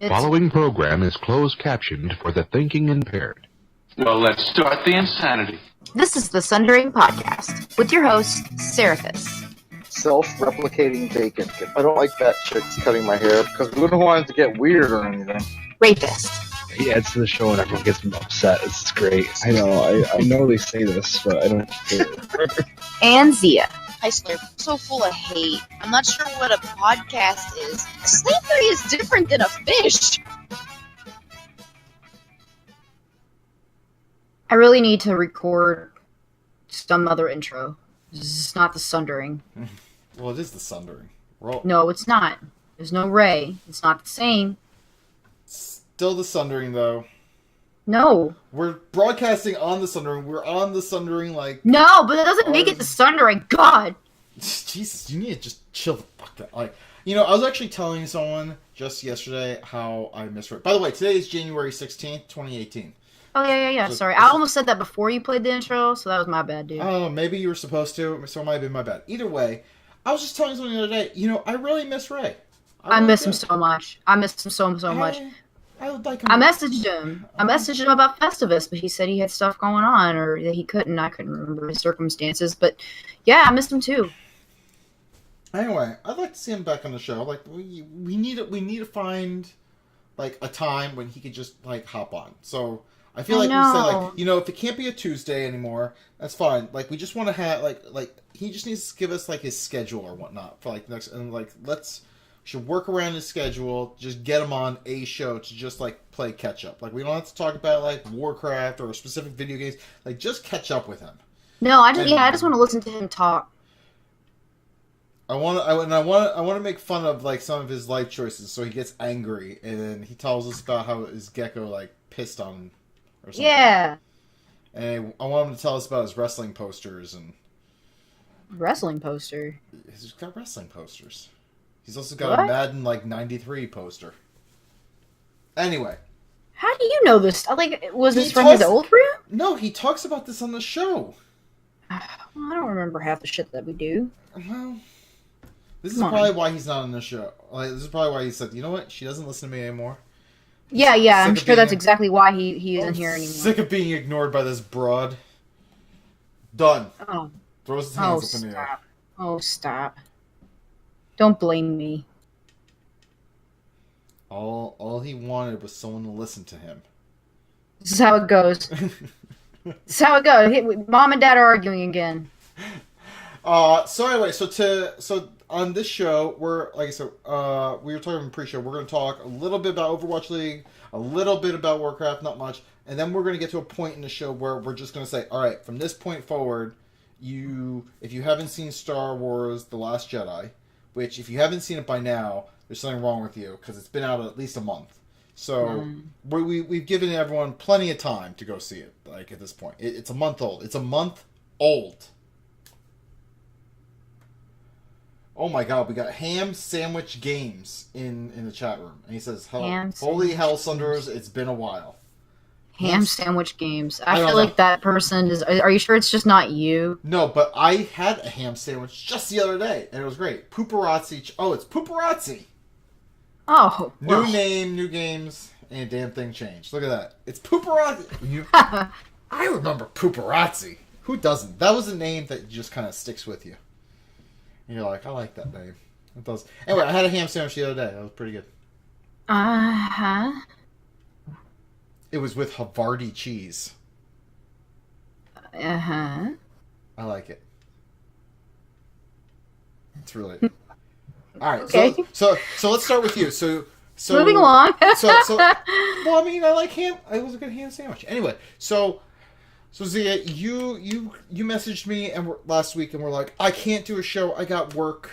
The following program is closed captioned for the thinking impaired. Well, let's start the insanity. This is the Sundering podcast with your host, Seraphis. Self-replicating bacon. I don't like that chick's cutting my hair because we don't want it to get weird or anything. Rapist. He adds to the show and everyone gets upset. It's great. I know they say this, but I don't care. And Xia. Hi, Slurp. So full of hate. I'm not sure what a podcast is. Slavery is different than a fish. I really need to record some other intro. This is not the Sundering. Well, it is the Sundering. No, it's not. There's no Ray. It's not the same. Still the Sundering, though. No. We're broadcasting on the Sundering. We're on the Sundering, like... No, but that doesn't make it the Sundering. God! Jesus, you need to just chill the fuck down. Like, I was actually telling someone just yesterday how I misread. By the way, today is January 16th, 2018. Oh, yeah. So, sorry. I almost said that before you played the intro, so that was my bad, dude. Oh, maybe you were supposed to, so it might have been my bad. Either way, I was just telling someone the other day, I really miss Ray. I miss him so much. I miss him so much. I would like him. I messaged him. about Festivus, but he said he had stuff going on, or that he couldn't. I couldn't remember his circumstances, but yeah, I missed him too. Anyway, I'd like to see him back on the show. Like, we need to find like a time when he could just like hop on. So I feel like we say like, if it can't be a Tuesday anymore, that's fine. Like, we just want to have like he just needs to give us like his schedule or whatnot for like next, and like should work around his schedule, just get him on a show to just, like, play catch-up. Like, we don't have to talk about, like, Warcraft or specific video games. Like, just catch up with him. No, I just want to listen to him talk. I want to make fun of, like, some of his life choices so he gets angry, and he tells us about how his gecko, like, pissed on him or something. Yeah. And I want him to tell us about his wrestling posters and... Wrestling poster? He's got wrestling posters. He's also got a Madden, 93 poster. Anyway. How do you know this? Like, was this from his old room? No, he talks about this on the show. Well, I don't remember half the shit that we do. Well, this is probably why he's not on the show. Like, this is probably why he said, you know what? She doesn't listen to me anymore. Yeah, I'm sure that's exactly why he isn't here anymore. Sick of being ignored by this broad. Done. Oh. Throws his hands up in the air. Oh, stop. Don't blame me. All he wanted was someone to listen to him. This is how it goes. This is how it goes. Mom and Dad are arguing again. So anyway, so on this show, we were talking in pre-show. We're going to talk a little bit about Overwatch League, a little bit about Warcraft, not much, and then we're going to get to a point in the show where we're just going to say, all right, from this point forward, if you haven't seen Star Wars: The Last Jedi. Which, if you haven't seen it by now, there's something wrong with you, because it's been out at least a month. So, we've given everyone plenty of time to go see it, like, at this point. It's a month old. It's a month old. Oh my god, we got Ham Sandwich Games in the chat room. And he says, holy hell, Sunderers, it's been a while. Ham Sandwich Games. I feel like that person is... Are you sure it's just not you? No, but I had a ham sandwich just the other day, and it was great. Pooperazzi. Oh, it's Pooperazzi. Oh. New name, new games, and damn thing changed. Look at that. It's Pooperazzi. I remember Pooperazzi. Who doesn't? That was a name that just kind of sticks with you. And you're like, I like that name. It does. Anyway, I had a ham sandwich the other day. That was pretty good. Uh-huh. It was with Havarti cheese. Uh-huh. I like it. It's really... All right, okay. So let's start with you. So moving along. Well, I mean, I like ham. It was a good ham sandwich. Anyway, so Xia, you messaged me last week and we're like, I can't do a show. I got work,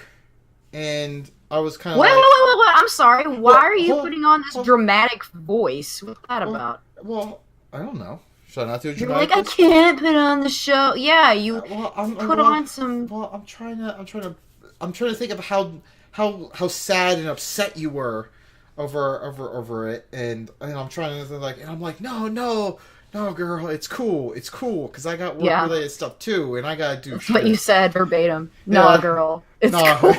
and I was kind of wait. I'm sorry. Why are you putting on this dramatic voice? What's that about? Well, I don't know. Should I not do a You're dramatic like, voice? I can't put on the show. Yeah, you put on some. Well, I'm trying to think of how sad and upset you were over it, and I'm trying to like, and I'm like, no, girl, it's cool, because I got work related stuff too, and I gotta do shit. But you said verbatim, no, girl, it's cool.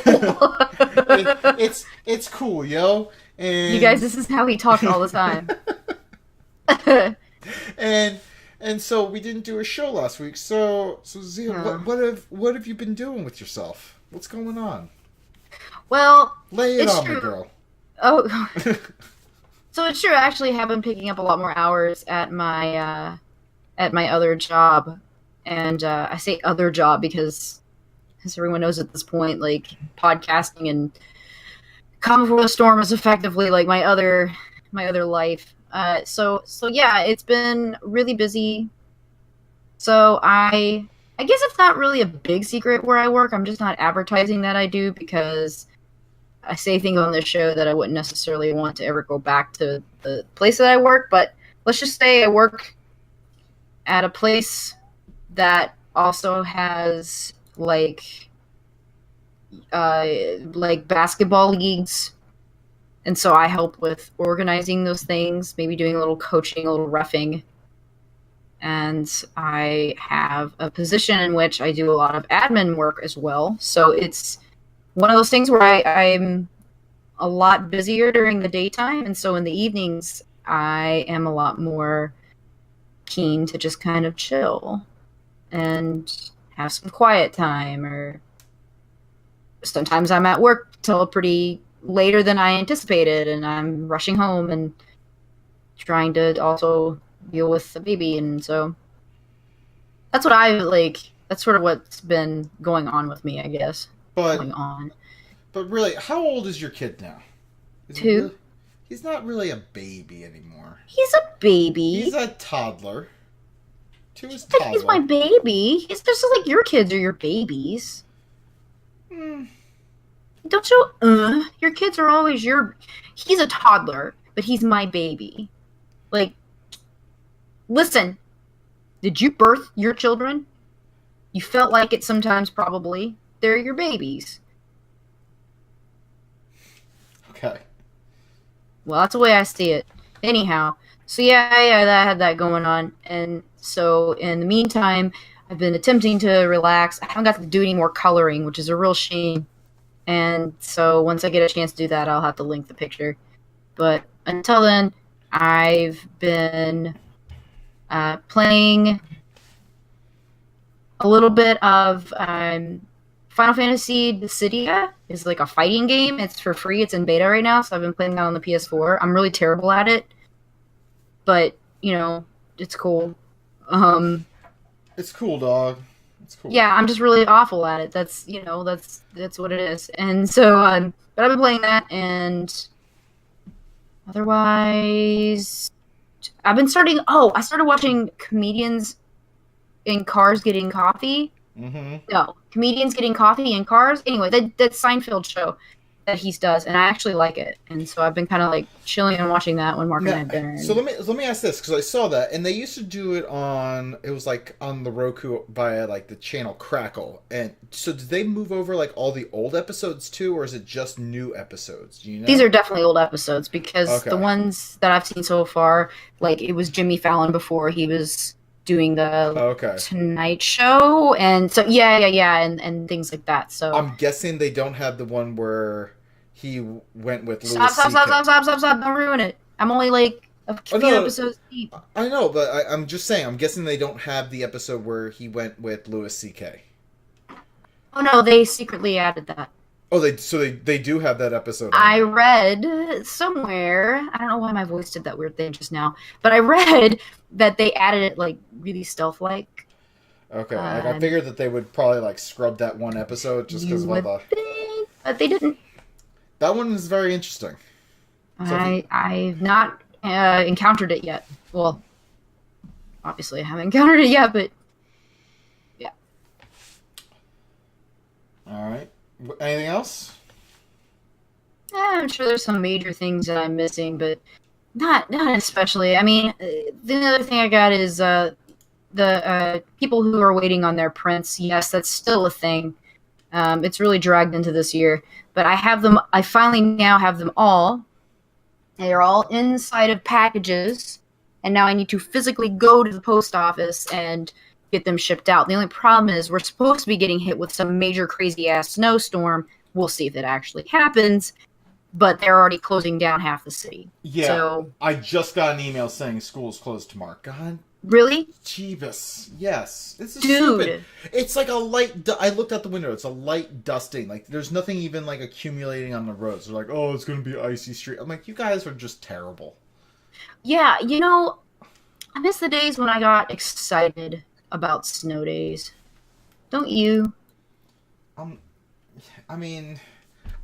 It's cool, yo. And You guys, this is how he talks all the time. and so we didn't do a show last week. So Zia, No. what have you been doing with yourself? What's going on? Well, Lay it it's on true. me, girl. Oh, so it's true. I actually have been picking up a lot more hours at my other job, and I say other job because, as everyone knows at this point, like podcasting and Calm Before the Storm is effectively like my other life. So yeah, it's been really busy. So I guess it's not really a big secret where I work. I'm just not advertising that I do because I say things on this show that I wouldn't necessarily want to ever go back to the place that I work. But let's just say I work at a place that also has like basketball leagues, and so I help with organizing those things, maybe doing a little coaching, a little reffing. And I have a position in which I do a lot of admin work as well. So it's one of those things where I'm a lot busier during the daytime, and so in the evenings I am a lot more keen to just kind of chill and have some quiet time. Or sometimes I'm at work till pretty later than I anticipated, and I'm rushing home and trying to also deal with the baby, and so that's what I like. That's sort of what's been going on with me, I guess. Going on. But really, how old is your kid now? Is he 2. really- he's not really a baby anymore. He's a baby. He's a toddler. 2 is But toddler. he's my baby. He's just like your kids are your babies. Don't you? Your kids are always your. He's a toddler, but he's my baby. Like, listen. Did you birth your children? You felt like it sometimes, probably. They're your babies. Okay. Well, that's the way I see it. Anyhow, so yeah, I had that going on, and so in the meantime, I've been attempting to relax. I haven't got to do any more coloring, which is a real shame. And so once I get a chance to do that, I'll have to link the picture. But until then, I've been playing a little bit of Final Fantasy Dissidia is like a fighting game. It's for free. It's in beta right now, so I've been playing that on the PS4. I'm really terrible at it, but you know, it's cool. It's cool, dog. It's cool. Yeah, I'm just really awful at it. That's that's what it is. And so, but I've been playing that, and otherwise, I've been starting. Oh, I started watching comedians in cars getting coffee. Mm-hmm. No, comedians getting coffee in cars. Anyway, that Seinfeld show that he does, and I actually like it. And so I've been kind of like chilling and watching that when Mark and I have dinner. So let me ask this, because I saw that, and they used to do it on. It was like on the Roku via like the channel Crackle. And so did they move over like all the old episodes too, or is it just new episodes? Do you know? These are definitely old episodes because Okay. the ones that I've seen so far, like it was Jimmy Fallon before he was doing the Okay. Tonight Show, and so yeah, and things like that. So I'm guessing they don't have the one where he went with Louis stop! CK. Don't ruin it. I'm only like a few no. episodes deep. I know, but I'm just saying. I'm guessing they don't have the episode where he went with Louis CK. Oh no, they secretly added that. Oh, they do have that episode. I read somewhere, I don't know why my voice did that weird thing just now, but I read that they added it like really stealth-like. Okay, like I figured that they would probably like scrub that one episode just because of all the. Think, but they didn't. That one is very interesting. So I've not encountered it yet. Well, obviously I haven't encountered it yet, but yeah. All right. Anything else? I'm sure there's some major things that I'm missing, but not especially. I mean, the other thing I got is the people who are waiting on their prints. Yes, that's still a thing. It's really dragged into this year, but I have them. I finally now have them all. They are all inside of packages, and now I need to physically go to the post office and get them shipped out. The only problem is we're supposed to be getting hit with some major crazy ass snowstorm we'll see if it actually happens. But they're already closing down half the city. Yeah. So, I just got an email saying school's closed tomorrow. God. really? Jeebus. Yes. This is Dude. stupid. It's like a light... I looked out the window. It's a light dusting. Like, there's nothing even, like, accumulating on the roads. They're like, oh, it's going to be icy street. I'm like, you guys are just terrible. Yeah, you know, I miss the days when I got excited about snow days. Don't you? I mean...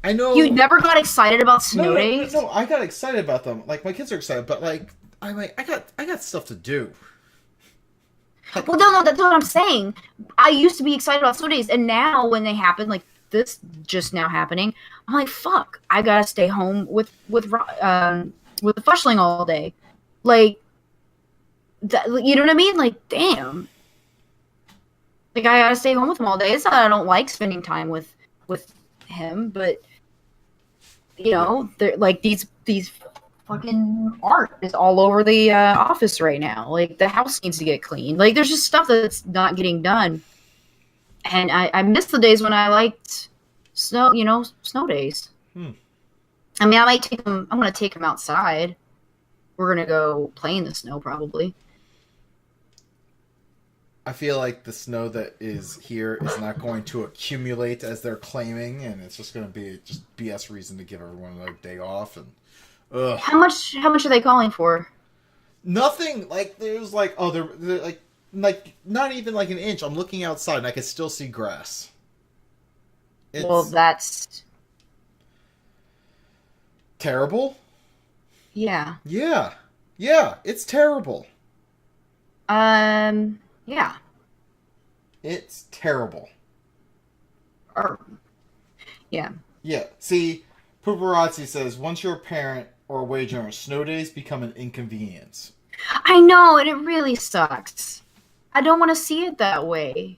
I know... You never got excited about snow days? No, I got excited about them. Like, my kids are excited, but, like, I got stuff to do. Well, no, that's what I'm saying. I used to be excited about snow days, and now when they happen, like this just now happening, I'm like, fuck, I gotta stay home with the Fushling all day. Like, you know what I mean? Like, damn. Like, I gotta stay home with him all day. It's not that I don't like spending time with him, but you know, they're like these fucking art is all over the office right now. Like, the house needs to get cleaned. Like, there's just stuff that's not getting done. And I miss the days when I liked snow days. I mean, I'm gonna take him outside. We're gonna go play in the snow probably. I feel like the snow that is here is not going to accumulate as they're claiming, and it's just going to be just BS reason to give everyone another day off. And ugh. How much are they calling for? Nothing. Like, there's like, oh, they're like not even like an inch. I'm looking outside and I can still see grass. Well, that's terrible. Yeah. Yeah, it's terrible. Yeah. It's terrible. Yeah. Yeah. See, Paparazzi says, once you're a parent or a wage earner, snow days become an inconvenience. I know, and it really sucks. I don't want to see it that way.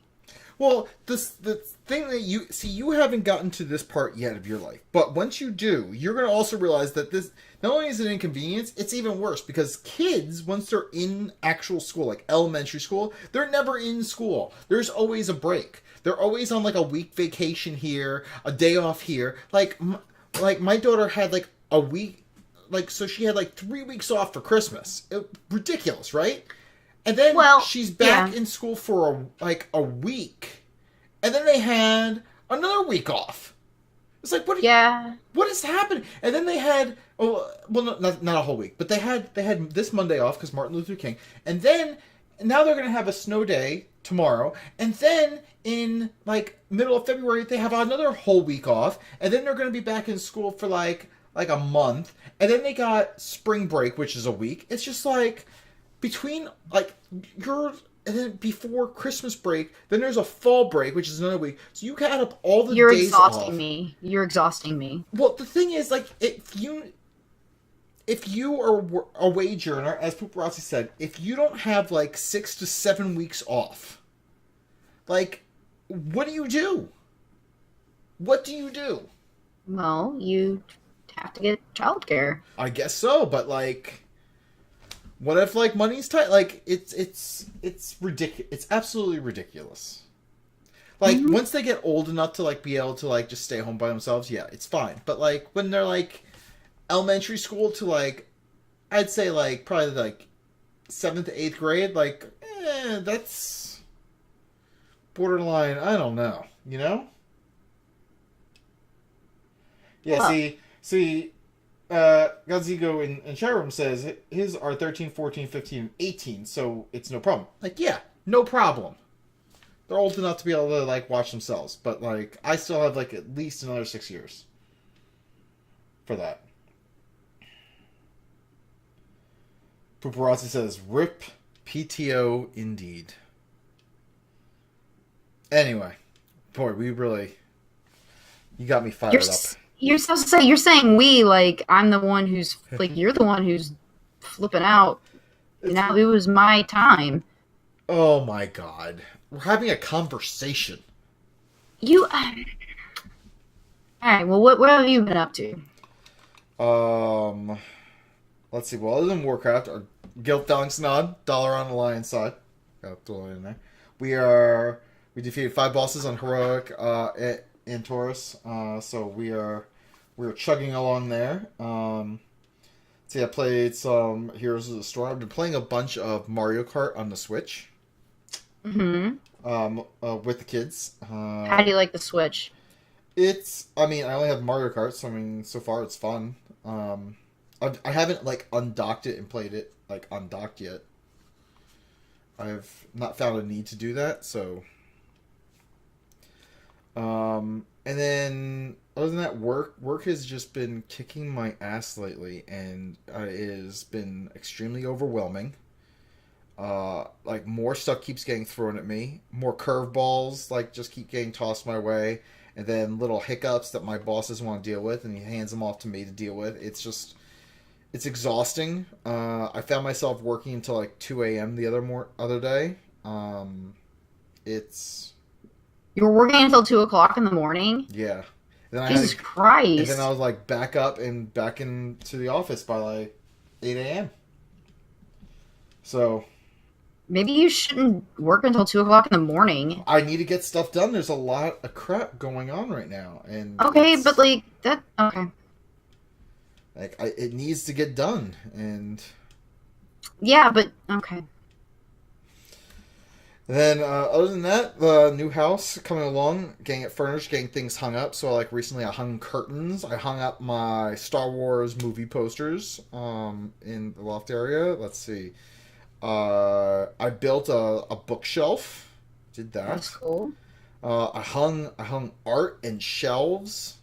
Well, the thing that you haven't gotten to this part yet of your life, but once you do, you're going to also realize that this not only is it an inconvenience, it's even worse because kids, once they're in actual school, like elementary school, they're never in school. There's always a break. They're always on like a week vacation here, a day off here. Like my daughter had like a week, like, so she had like 3 weeks off for Christmas. Ridiculous, right? And then she's back in school for a week. And then they had another week off. It's like, what is happening? And then they had, not a whole week, but they had this Monday off because Martin Luther King. And then, now they're going to have a snow day tomorrow. And then in like middle of February, they have another whole week off. And then they're going to be back in school for like a month. And then they got spring break, which is a week. It's just like, between like and then before Christmas break, then there's a fall break, which is another week. So you add up all the days off. You're exhausting me. Well, the thing is, like, if you are a wage earner, as Paparazzi said, if you don't have like 6 to 7 weeks off, like, what do you do? What do you do? Well, you have to get childcare. I guess so, but like, what if like money's tight? Like, it's ridiculous. It's absolutely ridiculous. Like, once they get old enough to like be able to like just stay home by themselves, yeah, it's fine. But like when they're like elementary school to like, I'd say like probably like 7th to 8th grade, like, that's borderline. I don't know, you know? Yeah, Huh. see, Godzigo in chat room says his are 13, 14, 15, and 18, so it's no problem. Like, yeah, no problem. They're old enough to be able to, like, watch themselves, but, like, I still have, like, at least another 6 years for that. Paparazzi says, RIP PTO indeed. Anyway, boy, you got me fired up. You're supposed to say, you're saying we, like, I'm the one who's, like, you're the one who's flipping out. Now it was my time. Oh my god. We're having a conversation. Alright, well, what have you been up to? Let's see. Well, other than Warcraft, our Guild Nod, dollar on the lion side. Got to throw it in there. We defeated 5 bosses on Heroic, and Taurus. So we're chugging along there. I played some Heroes of the Storm. I've been playing a bunch of Mario Kart on the Switch. With the kids. How do you like the Switch? I only have Mario Kart, so so far it's fun. I haven't undocked it and played it undocked yet. I've not found a need to do that, so. And then other than that, work has just been kicking my ass lately, and it has been extremely overwhelming. More stuff keeps getting thrown at me. More curveballs just keep getting tossed my way, and then little hiccups that my boss doesn't want to deal with, and he hands them off to me to deal with. It's exhausting. I found myself working until 2 a.m. the other day. You were working until 2 o'clock in the morning? Yeah. Then Jesus Christ. And then I was back up and back into the office by 8 a.m. So maybe you shouldn't work until 2 o'clock in the morning. I need to get stuff done. There's a lot of crap going on right now, and okay, but that. Okay. It needs to get done, and yeah, but okay. Then, other than that, the new house coming along, getting it furnished, getting things hung up. So, recently I hung curtains. I hung up my Star Wars movie posters in the loft area. Let's see. I built a bookshelf. Did that. That's cool. I hung art and shelves,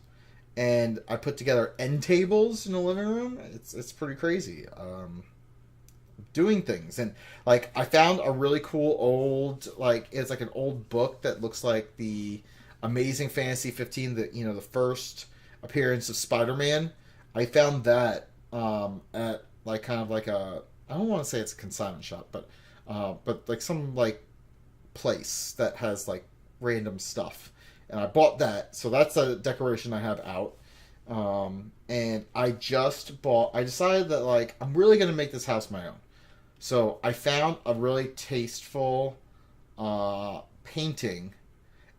and I put together end tables in the living room. It's pretty crazy. Doing things, and I found a really cool old it's an old book that looks like the Amazing Fantasy 15, the first appearance of Spider-Man. I found that at kind of a, I don't want to say it's a consignment shop, but some place that has random stuff, and I bought that. So that's a decoration I have out. And I decided that I'm really gonna make this house my own. So I found a really tasteful painting,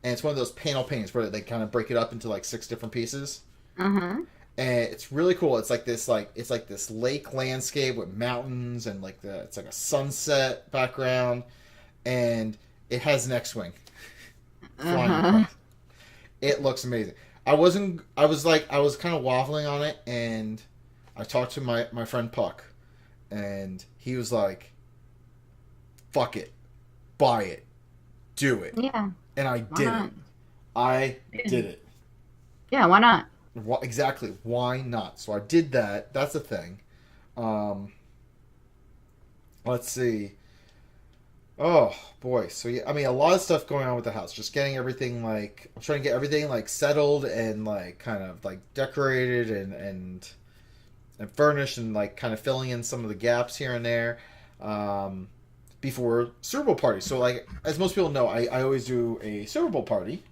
and it's one of those panel paintings where they kind of break it up into 6 different pieces. Mm-hmm. And it's really cool. It's this lake landscape with mountains, and it's a sunset background, and it has an X-wing flying across. It looks amazing. I was kind of waffling on it, and I talked to my friend Puck. And he was like, fuck it. Buy it. Do it. Yeah. And I did it. I did it. Yeah, why not? Exactly. Why not? So I did that. That's a thing. Let's see. Oh, boy. So, yeah, a lot of stuff going on with the house. Just getting everything, I'm trying to get everything, settled and, kind of, decorated and furnished, and kind of filling in some of the gaps here and there before Super Bowl party. So as most people know, I always do a Super Bowl party,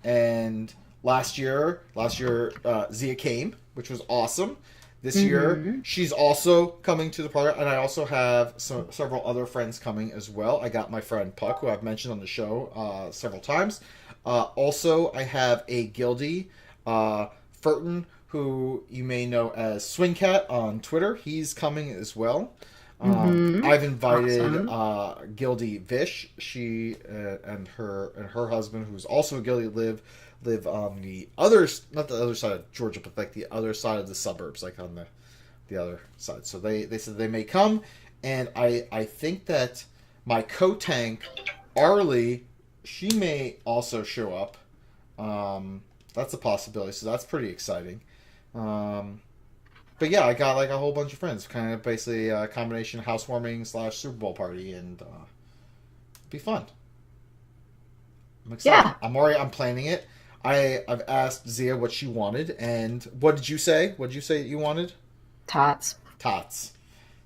and last year Xia came, which was awesome. This year she's also coming to the party, and I also have several other friends coming as well. I got my friend Puck, who I've mentioned on the show several times. Also, I have a guildie, Furton, who you may know as Swingcat on Twitter. He's coming as well. I've invited Guildie Vish. She and her husband, who's also a Guildie, live on the other, not the other side of Georgia, but the other side of the suburbs, on the other side. So they said they may come, and I think that my co-tank Arlie, she may also show up. That's a possibility. So that's pretty exciting. But yeah, I got a whole bunch of friends, kind of basically a combination housewarming / Super Bowl party, and it'll be fun. I'm excited. Yeah. I'm planning it. I've asked Xia what she wanted, and what did you say? What did you say that you wanted? Tots.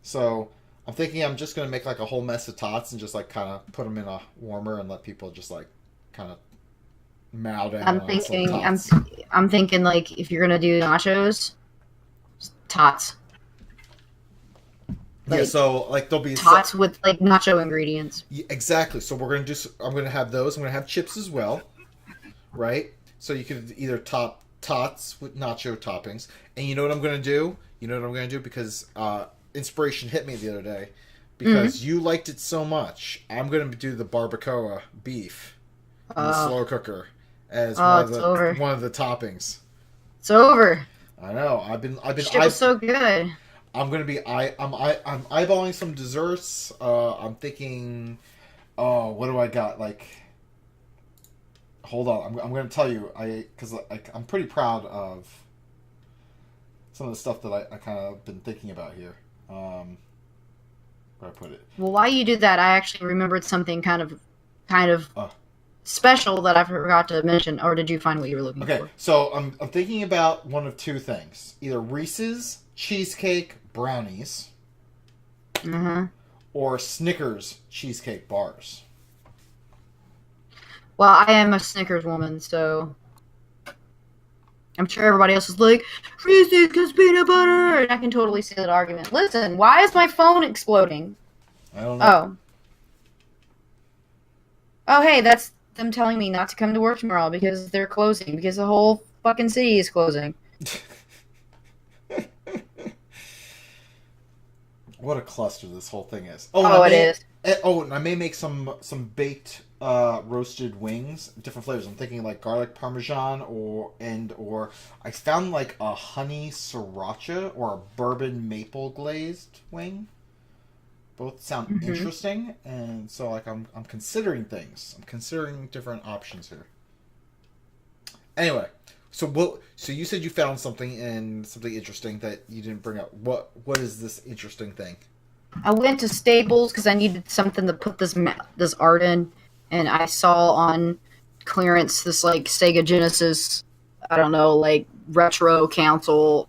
So I'm thinking I'm just gonna make a whole mess of tots and just kind of put them in a warmer and let people just kind of mow down. I'm thinking if you're gonna do nachos, tots. Yeah, so there'll be tots with nacho ingredients. Yeah, exactly. So I'm gonna have those. I'm gonna have chips as well, right? So you could either top tots with nacho toppings, and you know what I'm gonna do? Because inspiration hit me the other day. Because you liked it so much, I'm gonna do the barbacoa beef in the slow cooker as one of the toppings. It's over. I know. Shit was so good. I'm eyeballing some desserts. I'm thinking, what do I got? Like, hold on. I'm going to tell you, because I'm pretty proud of some of the stuff that I kind of been thinking about here. Where I put it. Well, while you do that, I actually remembered something kind of special that I forgot to mention. Or did you find what you were looking for? Okay, so I'm thinking about one of two things: either Reese's cheesecake brownies, or Snickers cheesecake bars. Well, I am a Snickers woman, so I'm sure everybody else is like, Reese's because peanut butter, and I can totally see that argument. Listen, why is my phone exploding? I don't know. Oh, hey, that's them telling me not to come to work tomorrow because they're closing, because the whole fucking city is closing. What a cluster this whole thing is. It is. And I may make some baked roasted wings, different flavors. I'm thinking like garlic parmesan or I found like a honey sriracha or a bourbon maple glazed wing. Both sound interesting, and so like I'm considering things. I'm considering different options here. Anyway, so you said you found something interesting that you didn't bring up. What is this interesting thing? I went to Staples because I needed something to put this art in, and I saw on clearance this like Sega Genesis, I don't know, like retro console,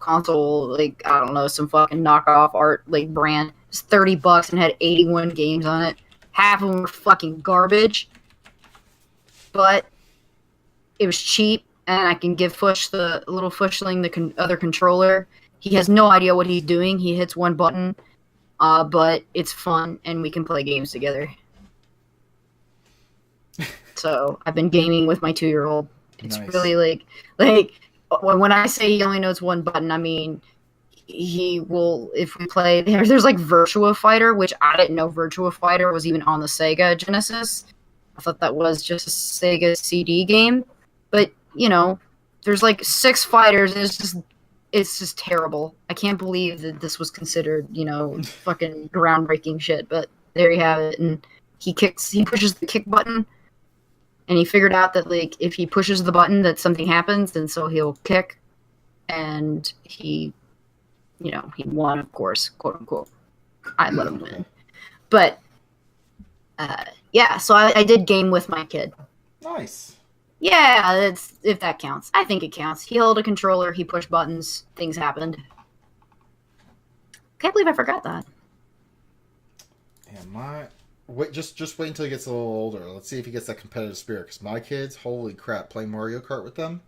like I don't know, some fucking knockoff art like brand. It's $30 and had 81 games on it. Half of them were fucking garbage, but it was cheap, and I can give the little Fushling the other controller. He has no idea what he's doing. He hits one button, but it's fun, and we can play games together. So I've been gaming with my 2-year-old. It's nice. Really like when I say he only knows one button, I mean he will, if we play, there's like Virtua Fighter, which I didn't know Virtua Fighter was even on the Sega Genesis. I thought that was just a Sega CD game. But, you know, there's like 6 fighters, and it's just terrible. I can't believe that this was considered, you know, fucking groundbreaking shit, but there you have it. And he pushes the kick button, and he figured out that, like, if he pushes the button that something happens, and so he'll kick, and he won, of course, quote unquote. I let him win. But, yeah, so I did game with my kid. Nice. Yeah, if that counts. I think it counts. He held a controller, he pushed buttons, things happened. Can't believe I forgot that. Yeah, just wait until he gets a little older. Let's see if he gets that competitive spirit. Because my kids, holy crap, playing Mario Kart with them,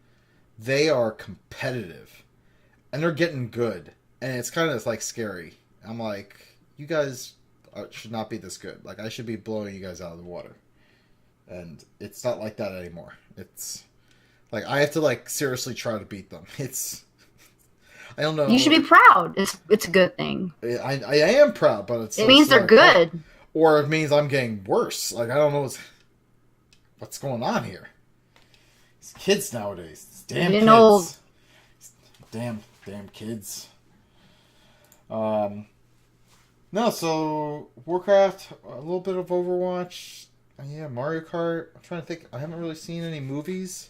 they are competitive. And they're getting good. And it's kind of like scary. I'm like, you guys should not be this good. Like, I should be blowing you guys out of the water. And it's not like that anymore. It's like I have to like seriously try to beat them. I don't know. You should be proud. It's a good thing. I am proud, but it means they're like, good. Or it means I'm getting worse. Like I don't know what's going on here. These kids nowadays. These damn kids. Old. Damn kids. No, so Warcraft, a little bit of Overwatch. Yeah, Mario Kart. I'm trying to think. I haven't really seen any movies.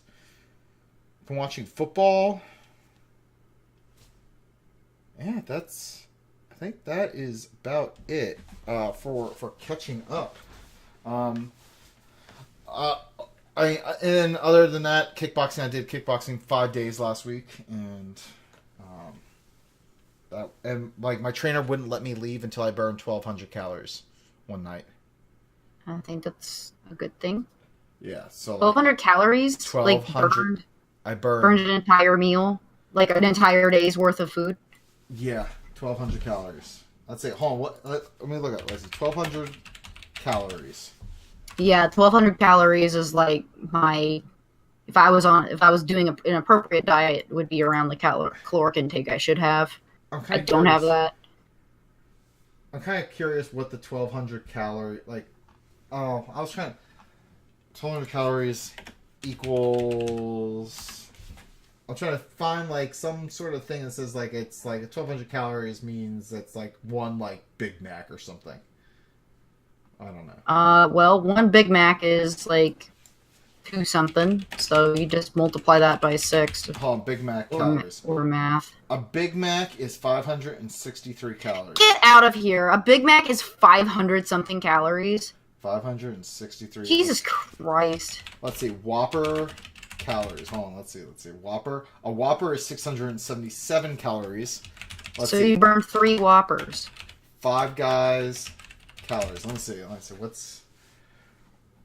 Been watching football. Yeah, I think that is about it for catching up. And other than that, kickboxing. I did kickboxing 5 days last week, and like my trainer wouldn't let me leave until I burned 1,200 calories one night. I think that's a good thing. Yeah, so 1,200 calories. 1,200. Like I burned an entire meal, like an entire day's worth of food. Yeah, 1,200 calories. Let's say, hold on. Let me look at it. 1,200 calories. Yeah, 1,200 calories is like my if I was doing an appropriate diet, it would be around the caloric intake I should have. I don't have that. I'm kind of curious what the 1,200 calorie I was trying. 1,200 calories equals. I'm trying to find like some sort of thing that says like it's like 1,200 calories means it's like one like Big Mac or something. I don't know. Well, one Big Mac is like 2 something, so you just multiply that by 6. Hold on, Big Mac calories. Or math. A Big Mac is 563 calories. Get out of here! A Big Mac is 500 something calories. 563. Jesus Christ! Let's see, Whopper calories. Hold on, let's see. Whopper. A Whopper is 677 calories. Let's So see. you burn 3 Whoppers. Five Guys calories. Let's see.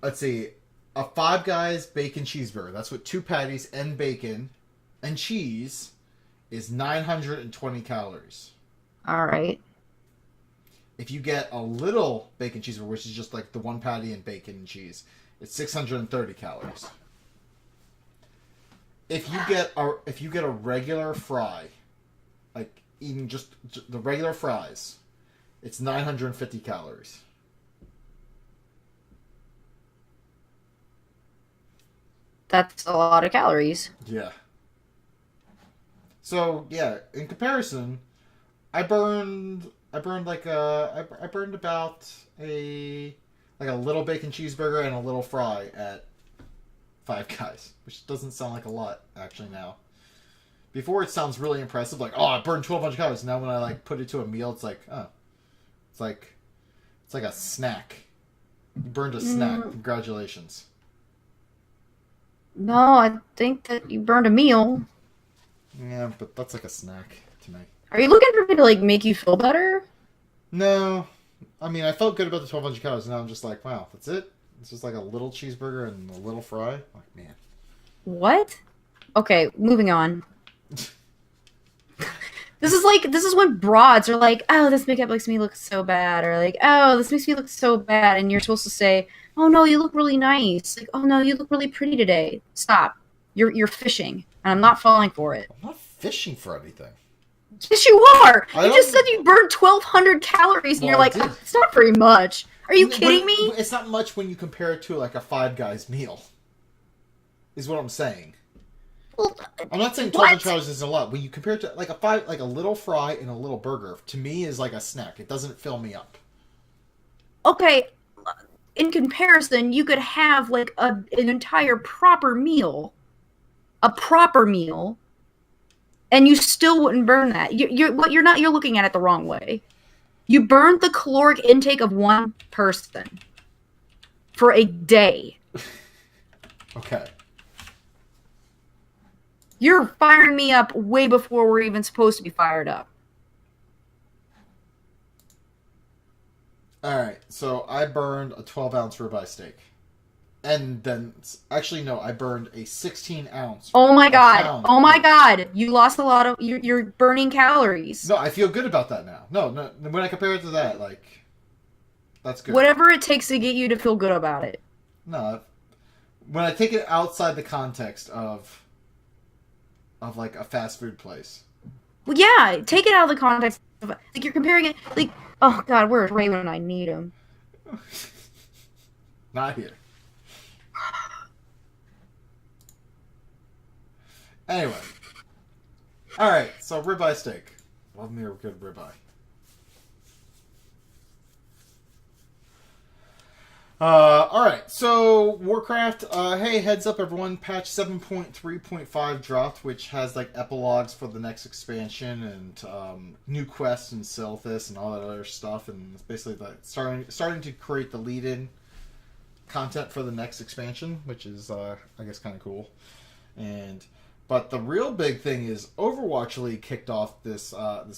Let's see. A Five Guys bacon cheeseburger. That's with 2 patties and bacon and cheese is 920 calories. All right. If you get a little bacon cheeseburger, which is just like the 1 patty and bacon and cheese, it's 630 calories. If you get a regular fry, like eating just the regular fries, it's 950 calories. That's a lot of calories. Yeah. So yeah, in comparison, I burned about a little bacon cheeseburger and a little fry at Five Guys, which doesn't sound like a lot actually now. Before it sounds really impressive, like, oh, I burned 1,200 calories. Now when I like put it to a meal, it's like, oh, it's like a snack. You burned a snack. Congratulations. No, I think that you burned a meal. Yeah, but that's like a snack to me. Are you looking for me to like make you feel better? No, I mean I felt good about the 1,200 calories. Now I'm just like, wow, that's it. It's just like a little cheeseburger and a little fry. Like, man. What? Okay, moving on. This is when broads are like, oh, this makeup makes me look so bad, or like, oh, this makes me look so bad, and you're supposed to say, oh no, you look really nice. Like, oh no, you look really pretty today. Stop. You're fishing, and I'm not falling for it. I'm not fishing for anything. Yes, you are. You just said you burned 1,200 calories, and you're like, oh, it's not very much. Are you kidding me? It's not much when you compare it to like a Five Guys meal. Is what I'm saying. Well, I'm not saying 1,200 calories isn't a lot. When you compare it to like a little fry and a little burger, to me is like a snack. It doesn't fill me up. Okay, in comparison, you could have like an entire proper meal, and you still wouldn't burn that. You're looking at it the wrong way. You burned the caloric intake of one person for a day. Okay. You're firing me up way before we're even supposed to be fired up. Alright, so I burned a 12-ounce ribeye steak. And then, actually no, I burned a 16-ounce. Oh my god. Oh my god. You lost a lot of, you're burning calories. No, I feel good about that now. No, when I compare it to that, like, that's good. Whatever it takes to get you to feel good about it. No, when I take it outside the context of like a fast food place. Well, yeah, take it out of the context of, like, you're comparing it, like, oh god, where's Ray when I need him? Not here. Anyway. Alright, so ribeye steak. Love me a good ribeye. Alright, so Warcraft, hey, heads up everyone, patch 7.3.5 dropped, which has like epilogues for the next expansion and new quests and Silithus and all that other stuff, and it's basically like starting to create the lead-in content for the next expansion, which is I guess kind of cool. But the real big thing is Overwatch League kicked off this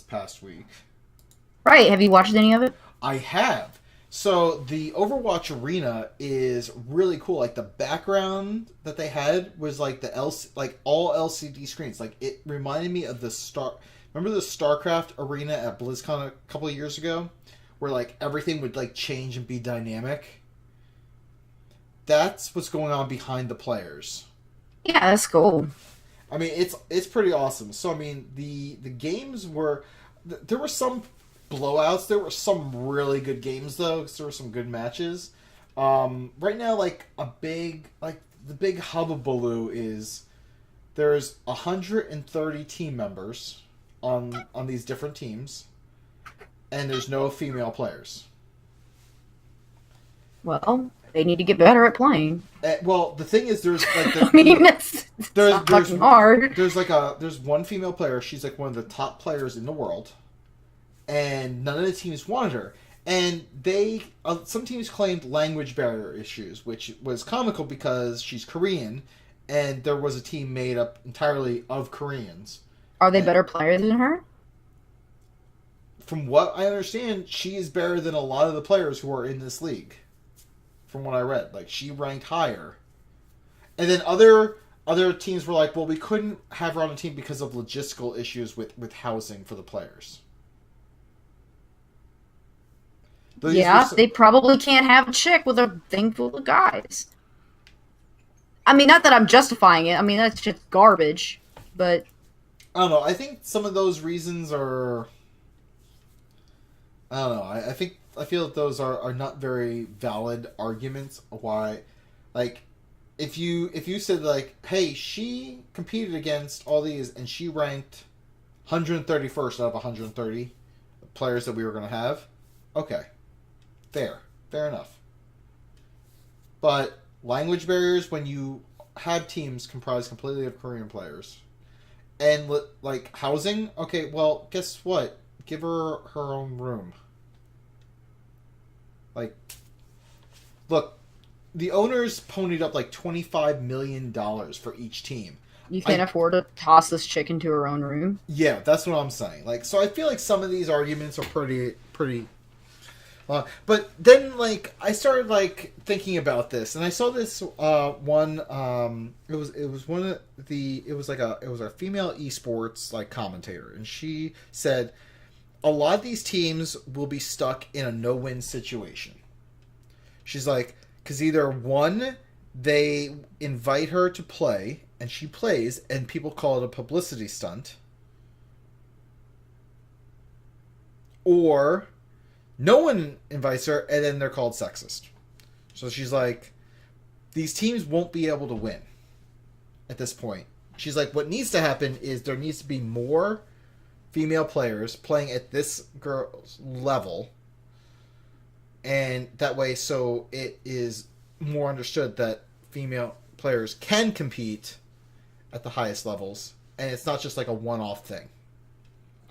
past week. Right, have you watched any of it? I have. So the Overwatch arena is really cool. Like the background that they had was like all LCD screens. Like it reminded me of remember the StarCraft arena at BlizzCon a couple of years ago, where like everything would like change and be dynamic. That's what's going on behind the players. Yeah, that's cool. I mean, it's pretty awesome. So I mean, the games were there were some blowouts. There were some really good games though. 'Cause there were some good matches. Right now, like the big hubbubaloo is there's 130 team members on these different teams, and there's no female players. Well, they need to get better at playing. Well, the thing is, there's like I mean, it's not fucking hard. There's one female player. She's like one of the top players in the world, and none of the teams wanted her. And some teams claimed language barrier issues, which was comical because she's Korean, and there was a team made up entirely of Koreans. Are they better players than her? From what I understand, she is better than a lot of the players who are in this league. From what I read, like she ranked higher, and then other teams were like, "Well, we couldn't have her on the team because of logistical issues with housing for the players." They probably can't have a chick with a thing full of guys. I mean, not that I'm justifying it. I mean, that's just garbage. But I don't know. I think some of those reasons are. I don't know. I feel that those are not very valid arguments. Why, like, if you said like, hey, she competed against all these and she ranked 131st out of 130 players that we were going to have, okay, fair enough. But language barriers when you have teams comprised completely of Korean players, and like housing, okay, well, guess what? Give her her own room. Like, look, the owners ponied up like $25 million for each team. You can't afford to toss this chick into her own room? Yeah, that's what I'm saying. Like, so I feel like some of these arguments are pretty. But then, like, I started like thinking about this, and I saw this one. It was a female esports like commentator, and she said a lot of these teams will be stuck in a no-win situation. She's like, because either one, they invite her to play, and she plays, and people call it a publicity stunt, or no one invites her, and then they're called sexist. So she's like, these teams won't be able to win at this point. She's like, what needs to happen is there needs to be more female players playing at this girl's level, and that way so it is more understood that female players can compete at the highest levels, and it's not just like a one-off thing.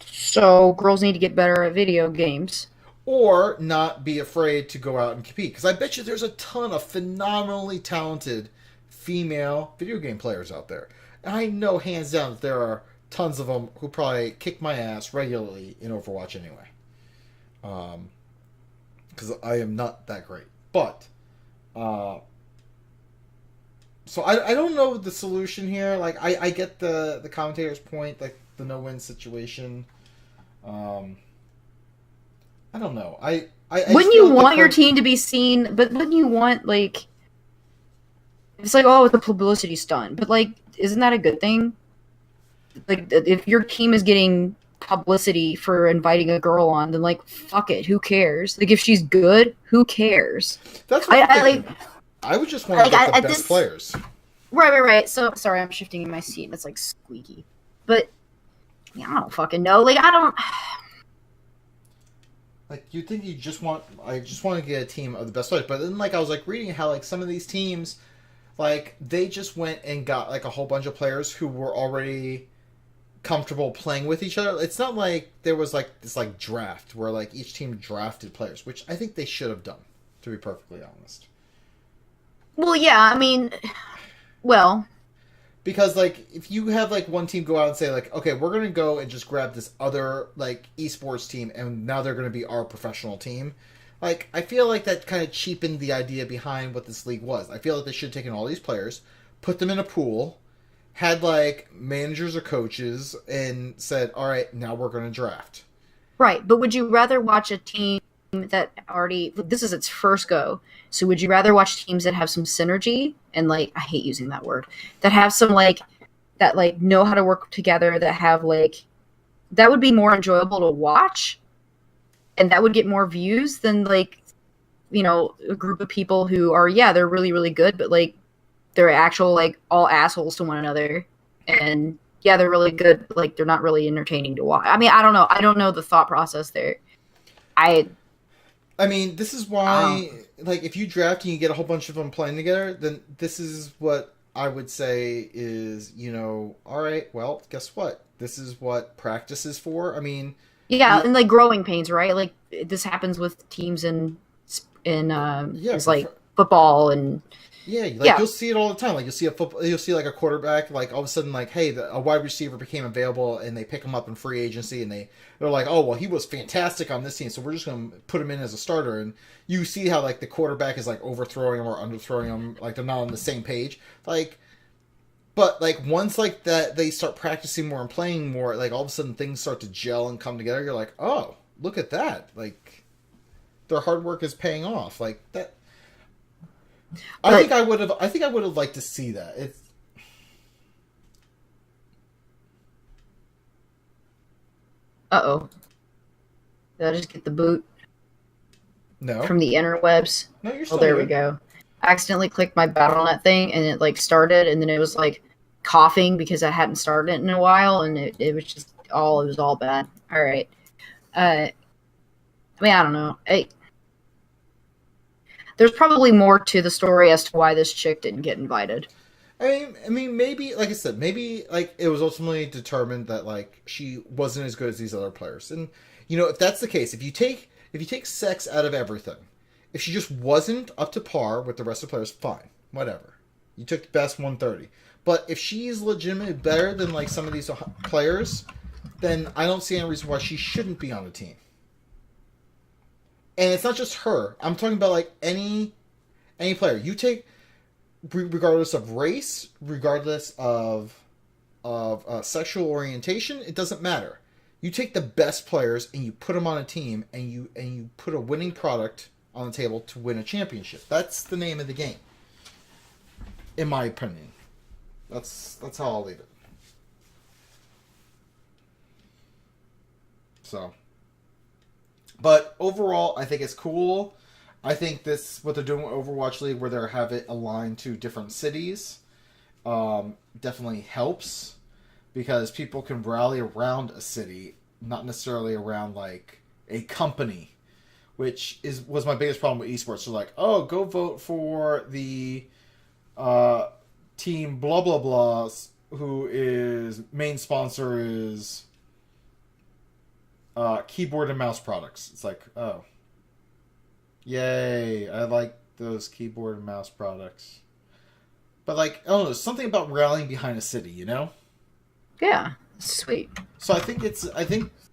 So girls need to get better at video games. Or not be afraid to go out and compete. Because I bet you there's a ton of phenomenally talented female video game players out there. And I know hands down that there are tons of them who probably kick my ass regularly in Overwatch anyway. Because I am not that great. But, so I don't know the solution here. Like, I get the commentator's point, like the no-win situation. I don't know. Wouldn't you want your team to be seen? But wouldn't you want, like, it's like, oh, it's a publicity stunt. But, like, isn't that a good thing? Like, if your team is getting publicity for inviting a girl on, then, like, fuck it. Who cares? Like, if she's good, who cares? That's what I would just want to get the best players. Right. So, sorry, I'm shifting in my seat, and it's, like, squeaky. But, yeah, I don't fucking know. Like, I don't... Like, you think I just want to get a team of the best players. But then, like, I was, like, reading how, like, some of these teams, like, they just went and got, like, a whole bunch of players who were already comfortable playing with each other. It's not like there was, like, this, like, draft where, like, each team drafted players, which I think they should have done, to be perfectly honest. Well, yeah, I mean, well... Because, like, if you have, like, one team go out and say, like, okay, we're going to go and just grab this other, like, esports team, and now they're going to be our professional team, like, I feel like that kind of cheapened the idea behind what this league was. I feel like they should have taken all these players, put them in a pool, had, like, managers or coaches, and said, all right, now we're going to draft. Right, but would you rather watch a team that already, this is its first go. So would you rather watch teams that have some synergy and like, I hate using that word, that have some like, that like know how to work together, that have like, that would be more enjoyable to watch and that would get more views than like, you know, a group of people who are, yeah, they're really, really good, but like they're actual like all assholes to one another. And yeah, they're really good, but like they're not really entertaining to watch. I mean, I don't know. I don't know the thought process there. I mean, this is why, like, if you draft and you get a whole bunch of them playing together, then this is what I would say is, you know, all right, well, guess what? This is what practice is for. I mean, yeah, and like growing pains, right? Like this happens with teams in it's like football and you'll see it all the time. Like you'll see like a quarterback, like all of a sudden, like, hey, a wide receiver became available, and they pick him up in free agency, and they're like, oh, well, he was fantastic on this team, so we're just going to put him in as a starter. And you see how like the quarterback is like overthrowing him or underthrowing him, like they're not on the same page. Like, but like once like that they start practicing more and playing more, like all of a sudden things start to gel and come together. You're like, oh, look at that! Like their hard work is paying off. Like that. I think I would have liked to see that. It's uh-oh. Did I just get the boot? No. From the interwebs? No, you're still there good. We go. I accidentally clicked my Battle.net thing and it like started and then it was like coughing because I hadn't started it in a while and it was just it was all bad. All right. I mean, I don't know. There's probably more to the story as to why this chick didn't get invited. I mean, maybe, like I said, maybe like it was ultimately determined that like she wasn't as good as these other players. And you know, if that's the case, if you take sex out of everything, if she just wasn't up to par with the rest of the players, fine, whatever. You took the best 130. But if she's legitimately better than like some of these players, then I don't see any reason why she shouldn't be on the team. And it's not just her. I'm talking about like any player. You take, regardless of race, regardless of sexual orientation, it doesn't matter. You take the best players and you put them on a team, and you put a winning product on the table to win a championship. That's the name of the game, in my opinion. That's how I'll leave it. So. But overall, I think it's cool. I think what they're doing with Overwatch League, where they have it aligned to different cities, definitely helps because people can rally around a city, not necessarily around like a company, which was my biggest problem with esports. So like, oh, go vote for the team blah blah blah, who is main sponsor is. Keyboard and mouse products. It's like, oh. Yay, I like those keyboard and mouse products. But like, I don't know, something about rallying behind a city, you know? Yeah, sweet. So I think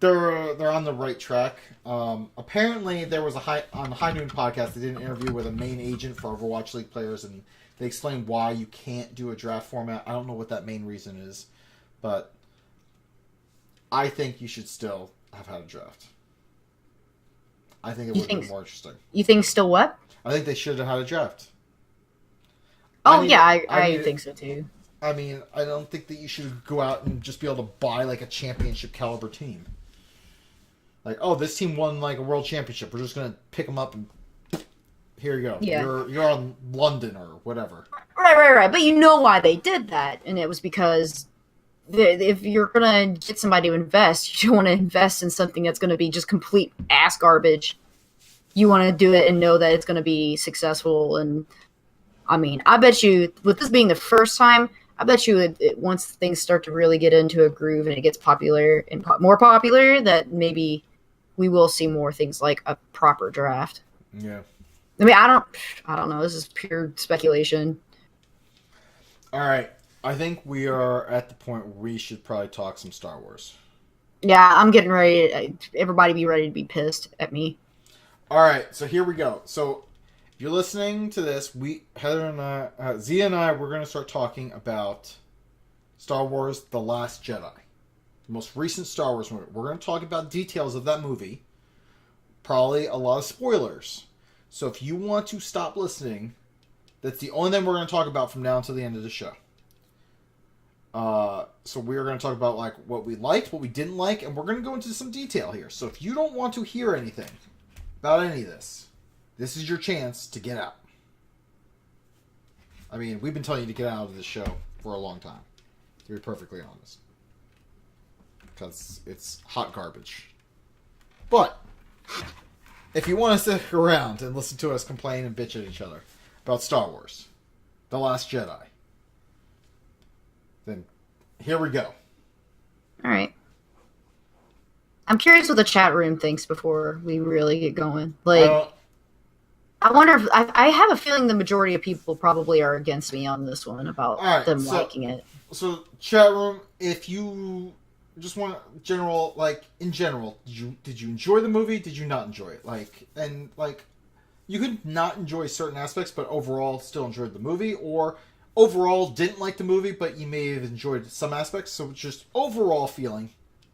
they're on the right track. Apparently there was on the High Noon podcast, they did an interview with a main agent for Overwatch League players, and they explained why you can't do a draft format. I don't know what that main reason is, but I think you should still have had a draft. I think it would have been more interesting. You think still what? I think they should have had a draft. Oh, I think so too. I mean, I don't think that you should go out and just be able to buy like a championship caliber team. Like, oh, this team won like a world championship. We're just gonna pick them up and here you go. Yeah. You're on London or whatever. Right. But you know why they did that, and it was because if you're gonna get somebody to invest, you don't want to invest in something that's gonna be just complete ass garbage. You want to do it and know that it's gonna be successful. And I mean, I bet you, with this being the first time, I bet you once things start to really get into a groove and it gets popular and more popular, that maybe we will see more things like a proper draft. Yeah. I mean, I don't know. This is pure speculation. All right. I think we are at the point where we should probably talk some Star Wars. Yeah, I'm getting ready. Everybody be ready to be pissed at me. All right, so here we go. So if you're listening to this, Heather and I, Xia and I, we're going to start talking about Star Wars The Last Jedi. The most recent Star Wars movie. We're going to talk about details of that movie. probably a lot of spoilers. So if you want to stop listening, that's the only thing we're going to talk about from now until the end of the show. So we're going to talk about like what we liked, what we didn't like, and we're going to go into some detail here. So if you don't want to hear anything about any of this, this is your chance to get out. I mean, we've been telling you to get out of this show for a long time, to be perfectly honest. Because it's hot garbage. But if you want to stick around and listen to us complain and bitch at each other about Star Wars, The Last Jedi, then here we go. All right. I'm curious what the chat room thinks before we really get going. Like, I wonder if I have a feeling the majority of people probably are against me on this one about them liking it. So, chat room, if you just want general, like in general, did you enjoy the movie? Did you not enjoy it? Like, and like, you could not enjoy certain aspects, but overall still enjoyed the movie, or overall didn't like the movie, but you may have enjoyed some aspects. So, just overall feeling.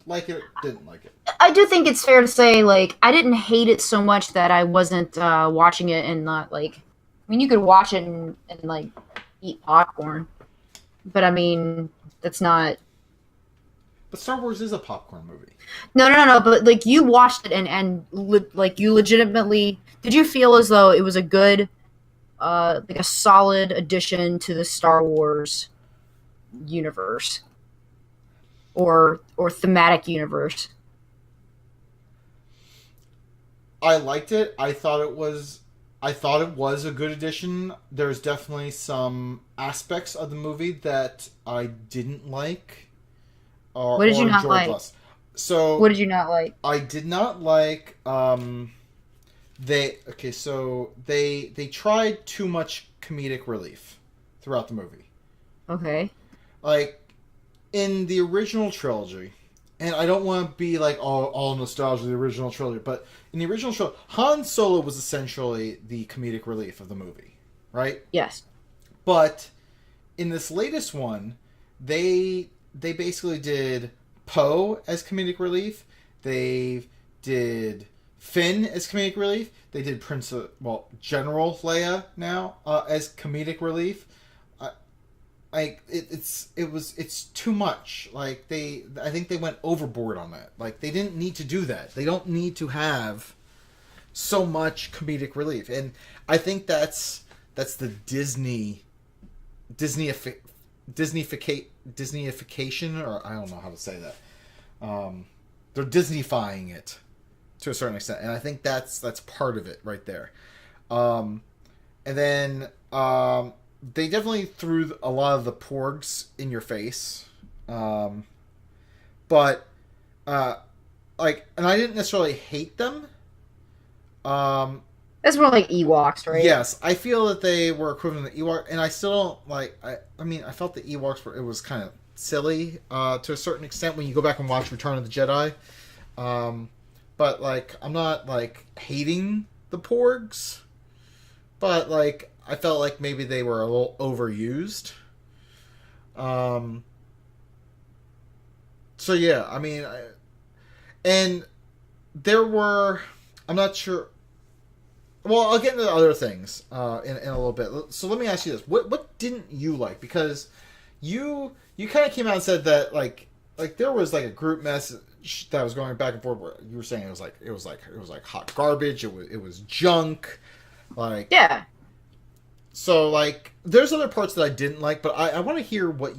Like it, didn't like it. I do think it's fair to say, like, I didn't hate it so much that I wasn't watching it and not, like... I mean, you could watch it and like, eat popcorn. But, I mean, that's not... But Star Wars is a popcorn movie. No, but, like, you watched it like, you legitimately... Did you feel as though it was a good, like, a solid addition to the Star Wars universe? Or thematic universe? I liked it. I thought it was a good addition. There's definitely some aspects of the movie that I didn't like. What did you not like? Less. So what did you not like? I did not like. They tried too much comedic relief throughout the movie. Okay. Like, in the original trilogy, and I don't want to be like all nostalgia of the original trilogy, but in the original trilogy, Han Solo was essentially the comedic relief of the movie, right? Yes. But in this latest one, they basically did Poe as comedic relief. They did Finn as comedic relief. They did General Leia now as comedic relief. Like it's too much. Like I think they went overboard on that. Like they didn't need to do that. They don't need to have so much comedic relief. And I think that's the Disneyfication, or I don't know how to say that. They're Disneyfying it to a certain extent, and I think that's part of it right there. And then they definitely threw a lot of the porgs in your face. But, and I didn't necessarily hate them. It's more like Ewoks, right? Yes, I feel that they were equivalent to Ewok, and I still don't like. I mean, I felt the Ewoks it was kind of silly to a certain extent when you go back and watch Return of the Jedi. But like, I'm not like hating the porgs, but like, I felt like maybe they were a little overused. So yeah, I mean, and there were, I'm not sure. Well, I'll get into the other things in a little bit. So let me ask you this: what didn't you like? Because you kind of came out and said that like there was like a group message that was going back and forth where you were saying it was like hot garbage. It was junk. Like, yeah. So like, there's other parts that I didn't like, but I want to hear what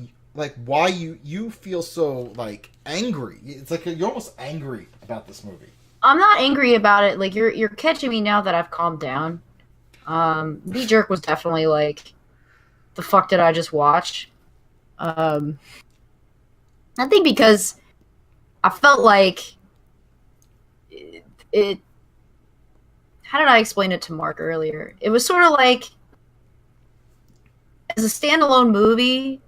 why you feel so like angry. It's like you're almost angry about this movie. I'm not angry about it. Like, you're catching me now that I've calmed down. The jerk was definitely like, the fuck did I just watch? I think because I felt like it. How did I explain it to Mark earlier? It was sort of like, as a standalone movie,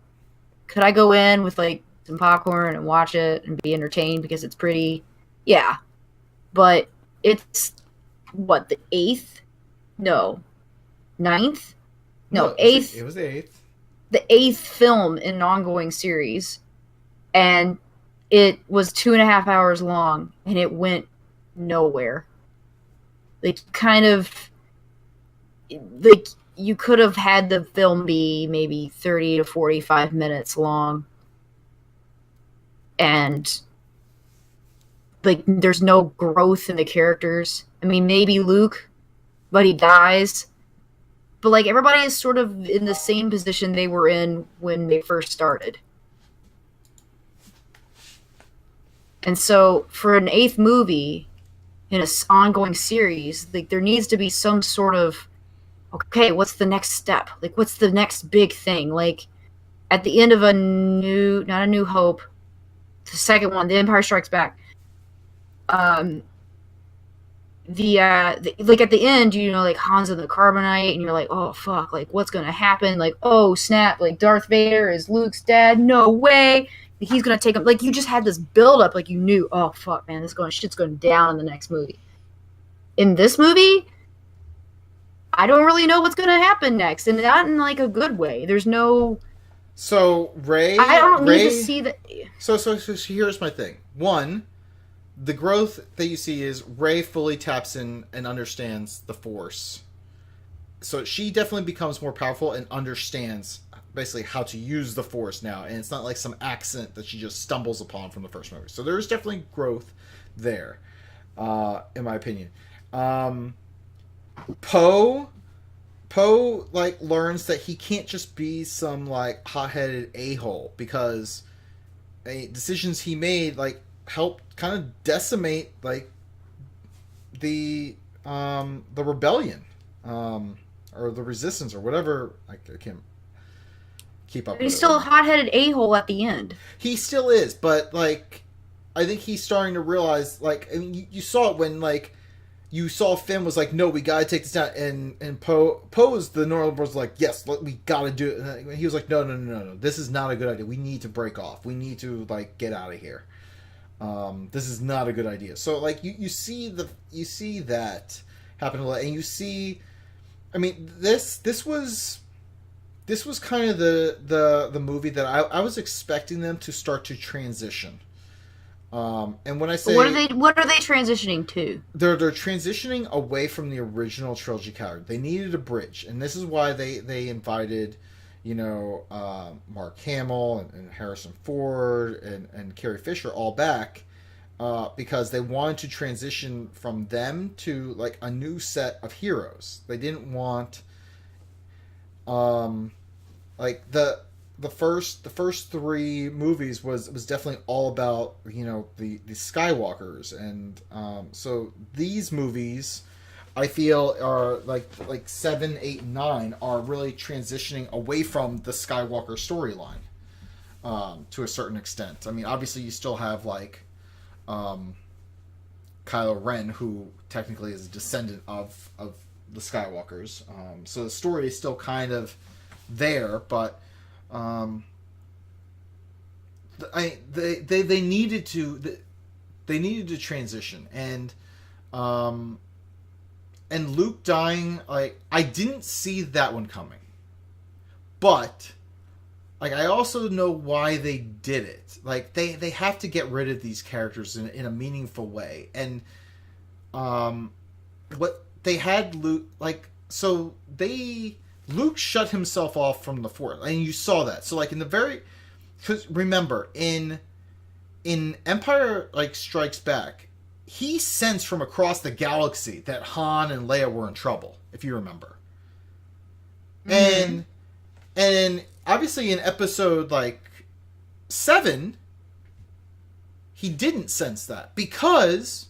could I go in with like some popcorn and watch it and be entertained because it's pretty? Yeah. But it's, what, the 8th? No. 9th? No, 8th. It was the 8th. The 8th film in an ongoing series. And it was 2.5 hours long. And it went nowhere. like kind of like you could have had the film be maybe 30 to 45 minutes long, and like there's no growth in the characters. I mean, maybe Luke, but he dies. But like everybody is sort of in the same position they were in when they first started. And so for an 8th movie in an ongoing series, like there needs to be some sort of, okay, what's the next step? Like what's the next big thing? Like at the end of not a New Hope, the second one, The Empire Strikes Back, like at the end, you know, like Han's in the carbonite, and you're like, oh fuck, like what's gonna happen? Like, oh snap, like Darth Vader is Luke's dad. No way, like, he's gonna take him. Like you just had this build up, like you knew, oh fuck, man, shit's going down in the next movie. In this movie, I don't really know what's gonna happen next, and not in like a good way. There's no. So Rey, I don't need to see that. So here's my thing. One, the growth that you see is Rey fully taps in and understands the Force. So she definitely becomes more powerful and understands basically how to use the Force now. And it's not like some accent that she just stumbles upon from the first movie. So there's definitely growth there, in my opinion. Poe like learns that he can't just be some like hot-headed a-hole, because decisions he made like helped kind of decimate like the rebellion or the resistance or whatever. I can't keep up. He's still a hot-headed a-hole at the end. He still is, but like I think he's starting to realize, like, I mean, you saw it when like you saw Finn was like, no, we gotta take this down, and Poe was the normal was like, yes, we gotta do it. And he was like, no, this is not a good idea. We need to break off. We need to like get out of here. This is not a good idea. So like you see that happen a lot, and you see, I mean, this was kind of the movie that I was expecting them to start to transition. And when I say what are they transitioning to? They're transitioning away from the original trilogy character. They needed a bridge, and this is why they invited, you know, Mark Hamill and Harrison Ford and Carrie Fisher all back, because they wanted to transition from them to like a new set of heroes. They didn't want like the first 3 movies was definitely all about, you know, the Skywalkers, and so these movies I feel are like 7, 8, and 9 are really transitioning away from the Skywalker storyline to a certain extent. I mean, obviously you still have like Kylo Ren, who technically is a descendant of the Skywalkers, so the story is still kind of there, but they needed to transition, and Luke dying, like I didn't see that one coming, but like I also know why they did it. Like they have to get rid of these characters in a meaningful way, and what they had Luke like so they. Luke shut himself off from the Force, and you saw that. So, like, because remember, in Empire like Strikes Back, he sensed from across the galaxy that Han and Leia were in trouble, if you remember. Mm-hmm. And obviously in Episode like 7, he didn't sense that, because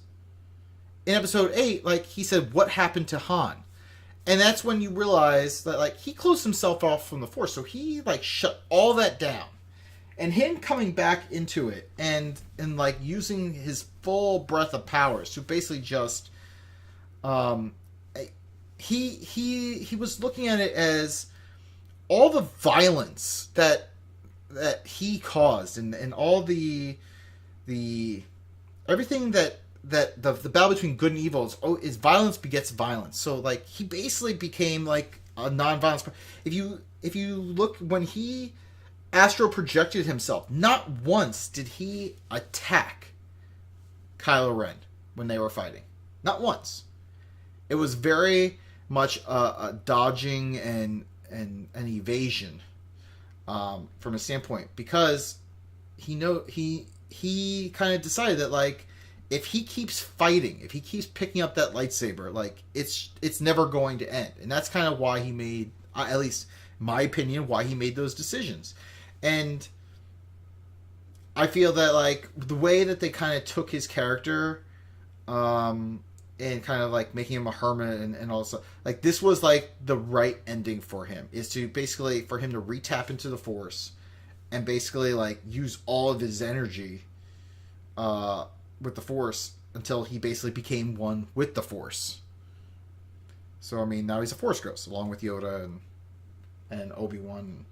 in Episode 8, like he said, what happened to Han? And that's when you realize that, like, he closed himself off from the Force, so he, like, shut all that down. And him coming back into it and like, using his full breadth of powers to basically just, he was looking at it as all the violence that he caused, and all the everything that the battle between good and evil is violence begets violence. So like he basically became like a non-violence. If you look, when he astral projected himself, not once did he attack Kylo Ren when they were fighting. Not once. it was very much a dodging and an evasion from a standpoint, because he kind of decided that, like, if he keeps fighting, if he keeps picking up that lightsaber, like, it's never going to end. And that's kind of why he made, at least in my opinion, why he made those decisions. And I feel that, like, the way that they kind of took his character, and kind of, like, making him a hermit and all this stuff, like, this was, like, the right ending for him, is to basically, for him to re-tap into the Force and basically, like, use all of his energy with the Force until he basically became one with the Force. So, I mean, now he's a Force Ghost, along with Yoda and Obi-Wan.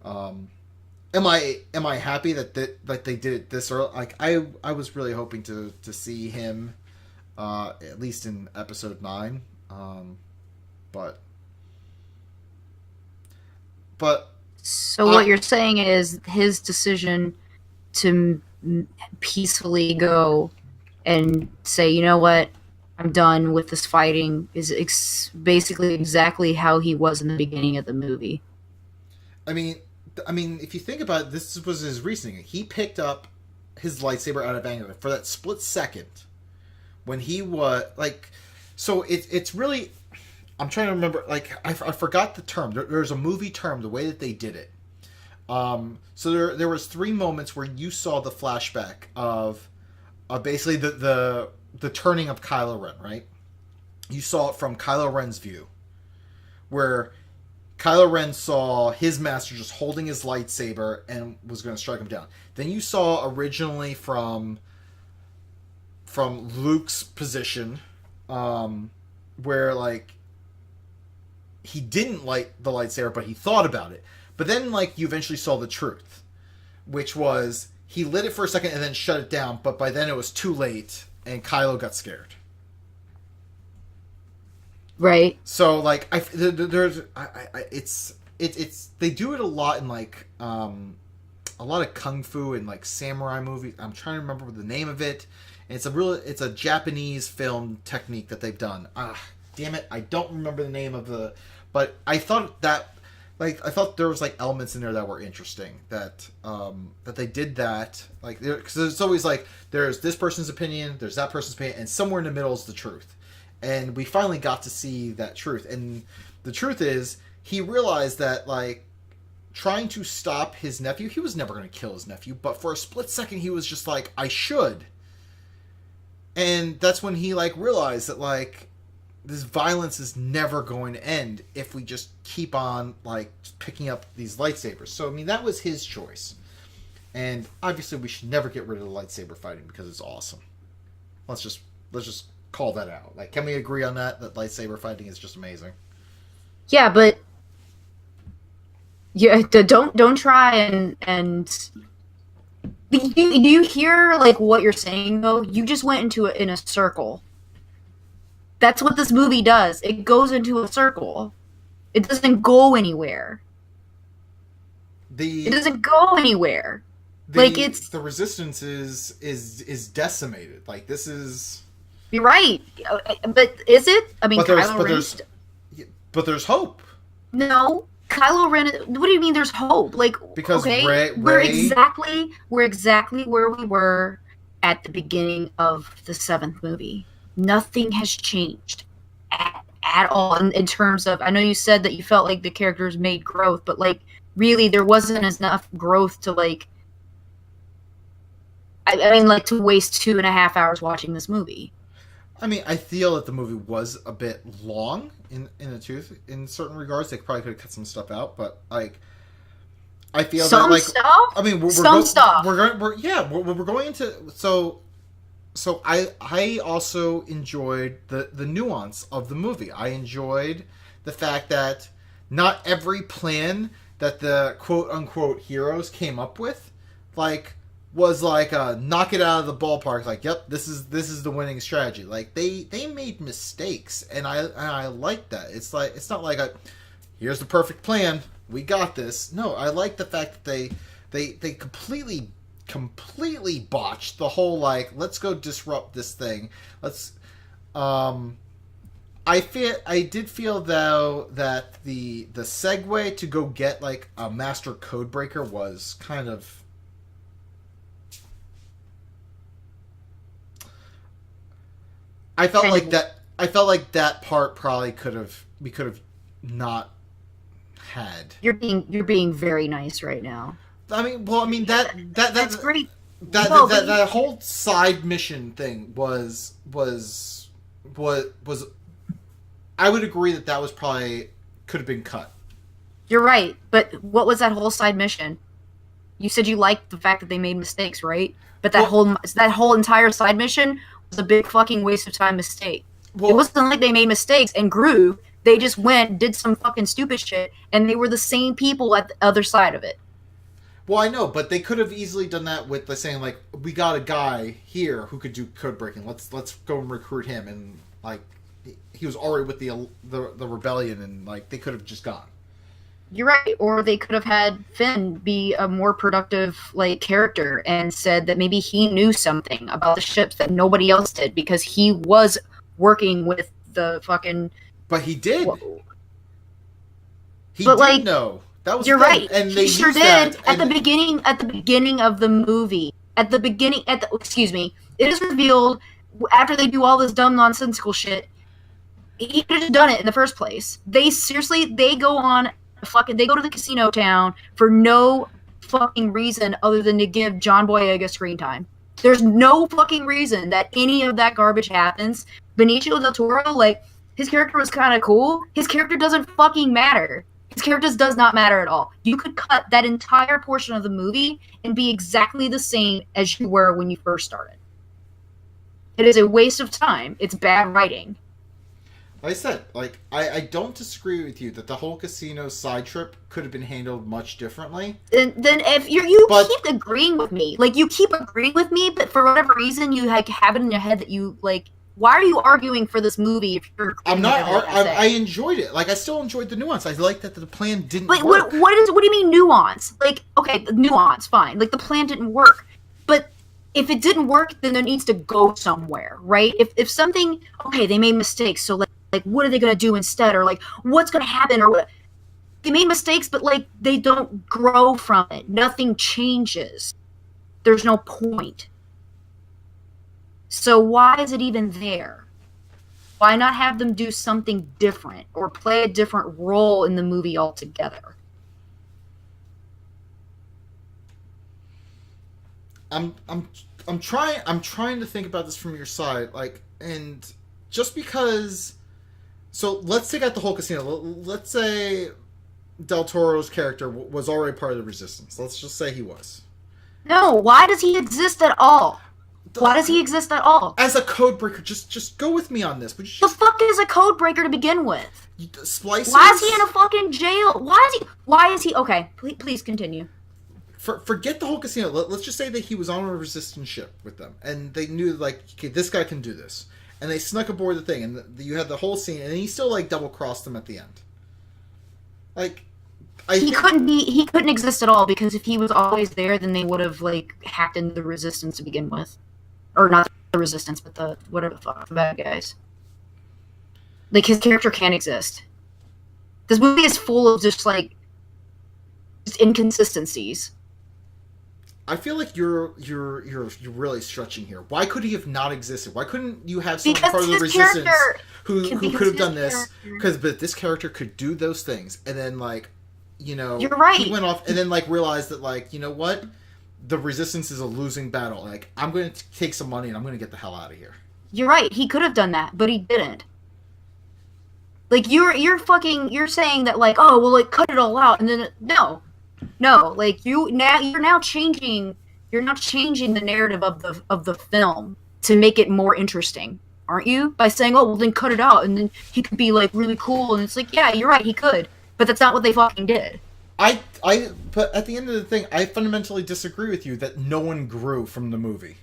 Am I happy that they did it this early? Like, I was really hoping to see him at least in episode 9, but So what you're saying is his decision to peacefully go and say, you know what, I'm done with this fighting, is basically exactly how he was in the beginning of the movie. I mean, if you think about it, this was his reasoning. He picked up his lightsaber out of anger for that split second when he was like. So it's really. I'm trying to remember. Like, I forgot the term. There's a movie term. The way that they did it. So there was 3 moments where you saw the flashback of basically the turning of Kylo Ren. Right. You saw it from Kylo Ren's view, where Kylo Ren saw his master just holding his lightsaber and was going to strike him down. Then you saw originally from Luke's position, where, like, he didn't light the lightsaber, but he thought about it. But then, like, you eventually saw the truth, which was he lit it for a second and then shut it down, but by then it was too late and Kylo got scared. Right. So, like, it's they do it a lot in, like, a lot of kung fu and, like, samurai movies. I'm trying to remember the name of it. And it's a Japanese film technique that they've done. Damn it, I don't remember the name of the. But I thought that, like, I thought there was, like, elements in there that were interesting, that they did that, like, because it's always like there's this person's opinion, there's that person's opinion, and somewhere in the middle is the truth. And we finally got to see that truth. And the truth is, he realized that, like, trying to stop his nephew, he was never going to kill his nephew, but for a split second he was just like, I should. And that's when he, like, realized that, like, this violence is never going to end if we just keep on, like, picking up these lightsabers. So, I mean, that was his choice. And obviously we should never get rid of the lightsaber fighting because it's awesome. Let's just call that out. Like, can we agree on that lightsaber fighting is just amazing? Yeah, but yeah, don't try and do you hear, like, what you're saying though? You just went in a circle. That's what this movie does. It goes into a circle. It doesn't go anywhere. It doesn't go anywhere. It's the resistance is decimated. Like, this is. You're right, but is it? I mean, but there's hope. No, Kylo Ren. What do you mean? There's hope? Like, because okay, we're exactly where we were at the beginning of the 7th movie. Nothing has changed at all in terms of. I know you said that you felt like the characters made growth, but, like, really, there wasn't enough growth to, like. I mean, like, to waste 2.5 hours watching this movie. I mean, I feel that the movie was a bit long in the tooth in certain regards. They probably could have cut some stuff out, but, like, I feel some that, like, stuff. I mean, we're going into so I also enjoyed the nuance of the movie. I enjoyed the fact that not every plan that the quote unquote heroes came up with, like, was like knock it out of the ballpark. Like, yep, this is the winning strategy. Like, they made mistakes, and I like that. It's like, it's not like here's the perfect plan, we got this. No, I like the fact that they completely botched the whole, like, let's go disrupt this thing. Let's I did feel though that the segue to go get like a master codebreaker was kind of. I felt like that. I felt like that part probably we could have not had. You're being very nice right now. I mean, that's great. That whole side mission thing was. I would agree that was probably could have been cut. You're right, but what was that whole side mission? You said you liked the fact that they made mistakes, right? But that whole entire side mission was a big fucking waste of time mistake. It wasn't like they made mistakes and grew. They just went, did some fucking stupid shit, and they were the same people at the other side of it. Well, I know, but they could have easily done that with saying like, we got a guy here who could do code breaking. Let's go and recruit him, and like he was already with the rebellion, and like they could have just gone. You're right, or they could have had Finn be a more productive like character and said that maybe he knew something about the ships that nobody else did because he was working with the fucking. But he did. He but, did like, know. That was you're Finn, right. And they he sure used did that, at the beginning of the movie. Excuse me. It is revealed after they do all this dumb nonsensical shit. He could have done it in the first place. They go to the casino town for no fucking reason other than to give John Boyega screen time. There's no fucking reason that any of that garbage happens. Benicio del Toro, like, his character was kind of cool. His character doesn't fucking matter. His character does not matter at all. You could cut that entire portion of the movie and be exactly the same as you were when you first started. It is a waste of time. It's bad writing. Like I said, like, I don't disagree with you that the whole casino side trip could have been handled much differently. Then if you keep agreeing with me, but for whatever reason you like have it in your head that you like. Why are you arguing for this movie if you're? I'm not. I enjoyed it. Like I still enjoyed the nuance. I like that the plan didn't work. What do you mean nuance? Like okay, nuance, fine. Like the plan didn't work, but if it didn't work, then it needs to go somewhere, right? If something, okay, they made mistakes, so like what are they gonna do instead, or like what's gonna happen, or what? They made mistakes, but like they don't grow from it. Nothing changes. There's no point. So why is it even there? Why not have them do something different or play a different role in the movie altogether? I'm trying to think about this from your side, like, and just because. So let's take out the whole casino. Let's say Del Toro's character was already part of the Resistance. Let's just say he was. No, why does he exist at all? Why does he exist at all? As a codebreaker, just go with me on this. Would you The fuck is a codebreaker to begin with? Splicers? Why is he in a fucking jail? Why is he... Okay, please continue. Forget the whole casino. Let's just say that he was on a resistance ship with them. And they knew, like, okay, this guy can do this. And they snuck aboard the thing. And you had the whole scene. And he still, like, double-crossed them at the end. Like... He couldn't exist at all, because if he was always there, then they would have, like, hacked into the Resistance to begin with. Or not the Resistance, but the whatever the fuck, the bad guys. Like, his character can't exist. This movie is full of just inconsistencies. I feel like you're really stretching here. Why could he have not existed? Why couldn't you have someone part of the Resistance who could have done this? But this character could do those things, and then like, you know, you're right. He went off and then like realized that like, you know what, the Resistance is a losing battle. Like, I'm going to take some money and I'm going to get the hell out of here. You're right. He could have done that, but he didn't. Like you're saying that like, oh well, like cut it all out, and then no, like you're now changing the narrative of the film to make it more interesting, aren't you? By saying, oh well, then cut it out, and then he could be like really cool, and it's like, yeah, you're right, he could, but that's not what they fucking did. But at the end of the thing, I fundamentally disagree with you that no one grew from the movie.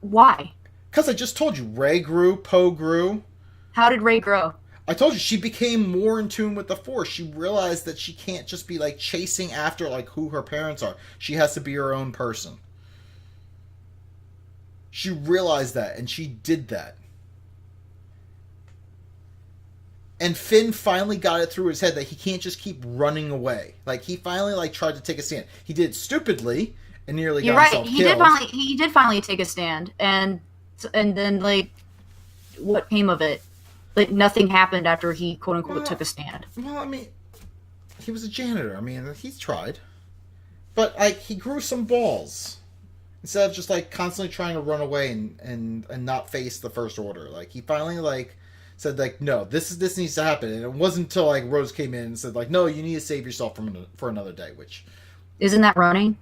Why? Because I just told you, Rey grew, Poe grew. How did Rey grow? I told you, she became more in tune with the Force. She realized that she can't just be, like, chasing after, like, who her parents are. She has to be her own person. She realized that, and she did that. And Finn finally got it through his head that he can't just keep running away. Like, he finally, like, tried to take a stand. He did it stupidly and nearly got himself killed. He did finally take a stand. And then, like, what came of it? Like, nothing happened after he, quote-unquote, took a stand. Well, I mean, he was a janitor. I mean, he's tried. But, like, he grew some balls. Instead of just, like, constantly trying to run away and not face the First Order. Like, he finally, like, said, like, no, this needs to happen. And it wasn't until, like, Rose came in and said, like, no, you need to save yourself for another day, which... Isn't that running?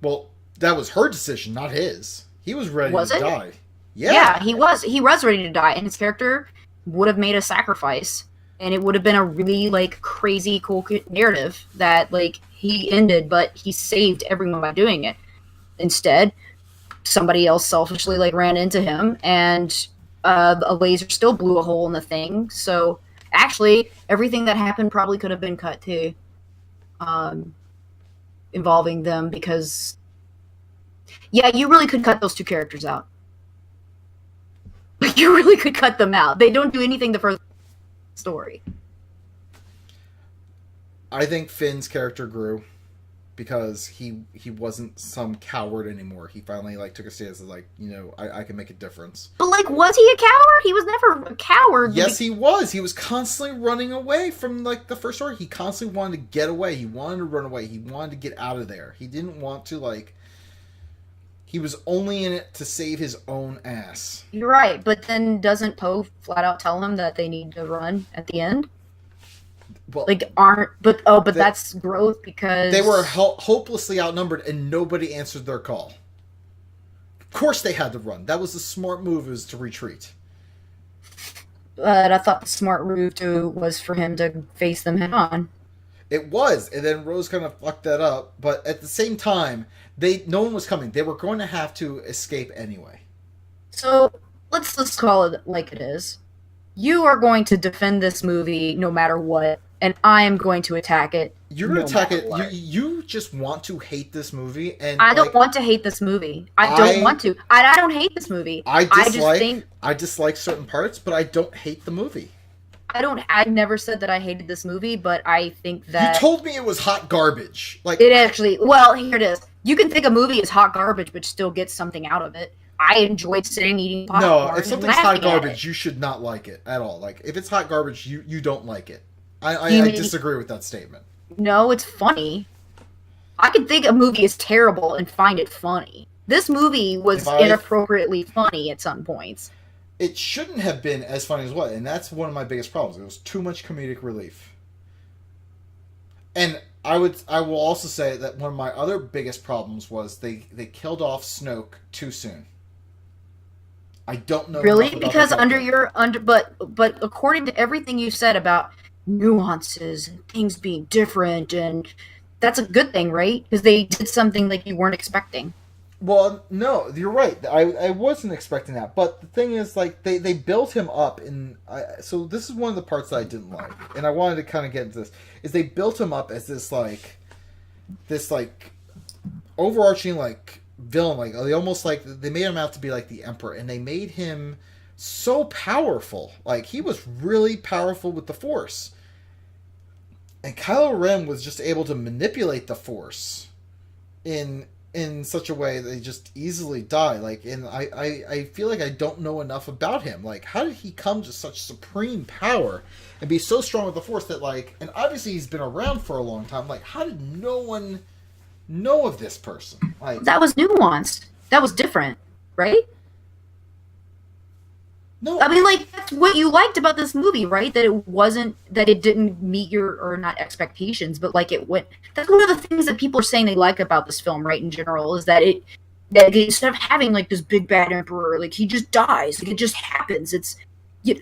Well, that was her decision, not his. He was ready to die. Yeah, he was. He was ready to die, and his character would have made a sacrifice, and it would have been a really, like, crazy, cool narrative that, like, he ended, but he saved everyone by doing it. Instead, somebody else selfishly, like, ran into him, and a laser still blew a hole in the thing. So, actually, everything that happened probably could have been cut, too. Involving them, because... Yeah, you really could cut those two characters out. You really could cut them out. They don't do anything to further the story. I think Finn's character grew because he wasn't some coward anymore. He finally, like, took a stance as, like, you know, I can make a difference. But, like, was he a coward? He was never a coward. Yes, he was. He was constantly running away from, like, the First Order. He constantly wanted to get away. He wanted to run away. He wanted to get out of there. He didn't want to, like... He was only in it to save his own ass. You're right, but then doesn't Poe flat out tell him that they need to run at the end? Well, that's growth because... They were hopelessly outnumbered and nobody answered their call. Of course they had to run. That was the smart move, was to retreat. But I thought the smart move was for him to face them head on. It was, and then Rose kind of fucked that up. But at the same time, no one was coming. They were going to have to escape anyway. So let's call it like it is. You are going to defend this movie no matter what, and I am going to attack it. You're going to attack it. You just want to hate this movie, and I don't want to hate this movie. I don't want to. I don't hate this movie. I dislike certain parts, but I don't hate the movie. I never said that I hated this movie, but I think that... You told me it was hot garbage. Like, it actually... Well, here it is. You can think a movie is hot garbage, but still get something out of it. I enjoyed sitting eating popcorn. No, if something's hot garbage, you should not like it at all. Like, if it's hot garbage, you don't like it. I disagree with that statement. No, it's funny. I could think a movie is terrible and find it funny. This movie was inappropriately funny at some points. It shouldn't have been as funny as what, and that's one of my biggest problems. It was too much comedic relief. And I will also say that one of my other biggest problems was they killed off Snoke too soon. I don't know. Really? Because but according to everything you said about nuances and things being different, and that's a good thing, right? Because they did something like you weren't expecting. Well, no, you're right. I wasn't expecting that. But the thing is, like, they built him up so this is one of the parts that I didn't like. And I wanted to kind of get into this. Is they built him up as this overarching, like, villain. Like, they almost, like, they made him out to be, like, the Emperor. And they made him so powerful. Like, he was really powerful with the Force. And Kylo Ren was just able to manipulate the Force in such a way that they just easily die. Like, and I feel like I don't know enough about him. Like, how did he come to such supreme power and be so strong with the Force that, like, and obviously he's been around for a long time. Like, how did no one know of this person? Like, that was nuanced. That was different, right? No, I mean, like, that's what you liked about this movie, right? That it didn't meet your, or not expectations, but, like, it went... That's one of the things that people are saying they like about this film, right, in general, is that instead of having, like, this big bad emperor, like, he just dies. Like, it just happens. It's... is